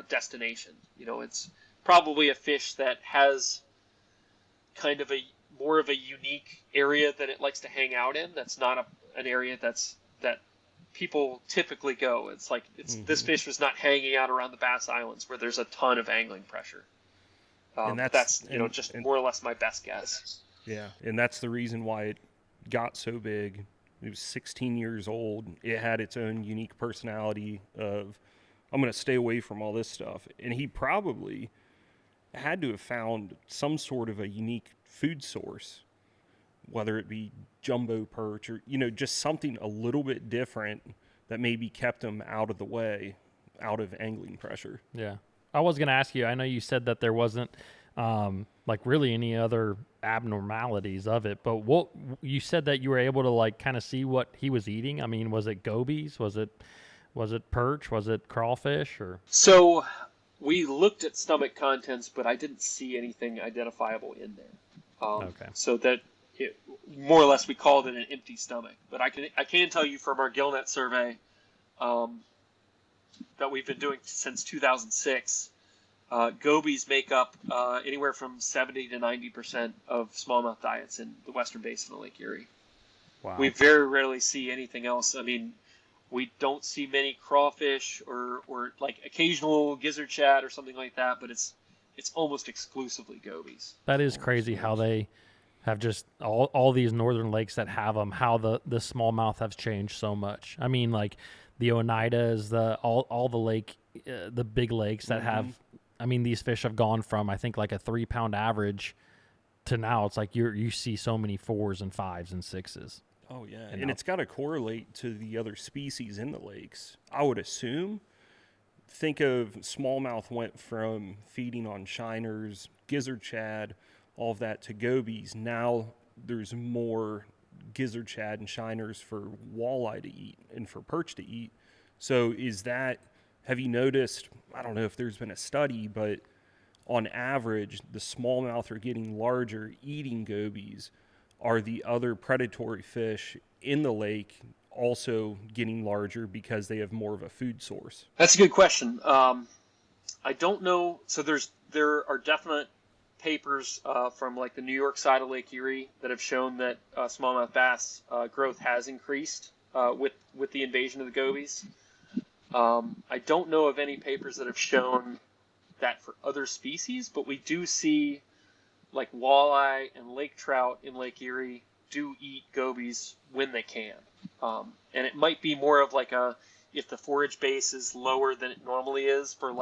destination. It's probably a fish that has kind of more of a unique area that it likes to hang out in. That's not an area that people typically go. It's like this fish was not hanging out around the Bass Islands where there's a ton of angling pressure. And that's more or less my best guess. Yeah, and that's the reason why it got so big. It was 16 years old. It had its own unique personality of, I'm going to stay away from all this stuff. And he probably had to have found some sort of a unique food source, whether it be jumbo perch or, just something a little bit different that maybe kept him out of the way, out of angling pressure. Yeah. I was going to ask you, I know you said that there wasn't like really any other abnormalities of it, but you said that you were able to like kind of see what he was eating. I mean, was it gobies? Was it perch? Was it crawfish? Or so we looked at stomach contents, but I didn't see anything identifiable in there. Okay. So that more or less we called it an empty stomach. But I can tell you from our gillnet survey that we've been doing since 2006, gobies make up anywhere from 70 to 90% of smallmouth diets in the Western Basin of Lake Erie. Wow. We very rarely see anything else. I mean, we don't see many crawfish or like occasional gizzard shad or something like that, but it's almost exclusively gobies. That is crazy how they have just all these northern lakes that have them, how the smallmouth has changed so much. I mean, like the Oneidas, all the lake, the big lakes that have, I mean, these fish have gone from, I think, like a 3 pound average to now it's like you see so many 4s and 5s and 6s. Oh, yeah. And it's got to correlate to the other species in the lakes. I would assume. Think of smallmouth went from feeding on shiners, gizzard shad, all of that to gobies. Now there's more gizzard shad and shiners for walleye to eat and for perch to eat. So have you noticed, I don't know if there's been a study, but on average, the smallmouth are getting larger eating gobies. Are the other predatory fish in the lake also getting larger because they have more of a food source? That's a good question. I don't know. So there are definite papers from like the New York side of Lake Erie that have shown that smallmouth bass growth has increased with the invasion of the gobies. I don't know of any papers that have shown that for other species, but we do see like walleye and lake trout in Lake Erie do eat gobies when they can. And it might be more of like if the forage base is lower than it normally is for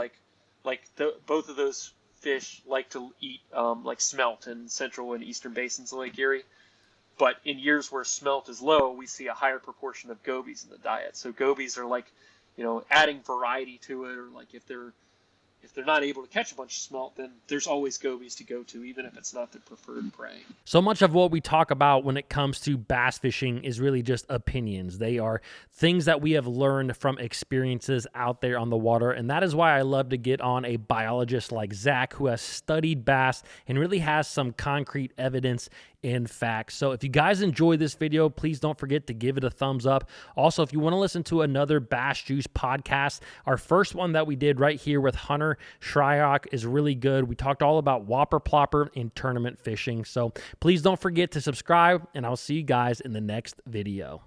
both of those fish like to eat like smelt in central and eastern basins of Lake Erie. But in years where smelt is low, we see a higher proportion of gobies in the diet. So gobies are like, adding variety to it, or like if they're not able to catch a bunch of smelt, then there's always gobies to go to, even if it's not their preferred prey. So much of what we talk about when it comes to bass fishing is really just opinions. They are things that we have learned from experiences out there on the water, and that is why I love to get on a biologist like Zach, who has studied bass and really has some concrete evidence in fact. So if you guys enjoy this video, please don't forget to give it a thumbs up. Also, if you want to listen to another Bass Juice podcast, our first one that we did right here with Hunter Shryock is really good. We talked all about whopper plopper and tournament fishing. So please don't forget to subscribe, and I'll see you guys in the next video.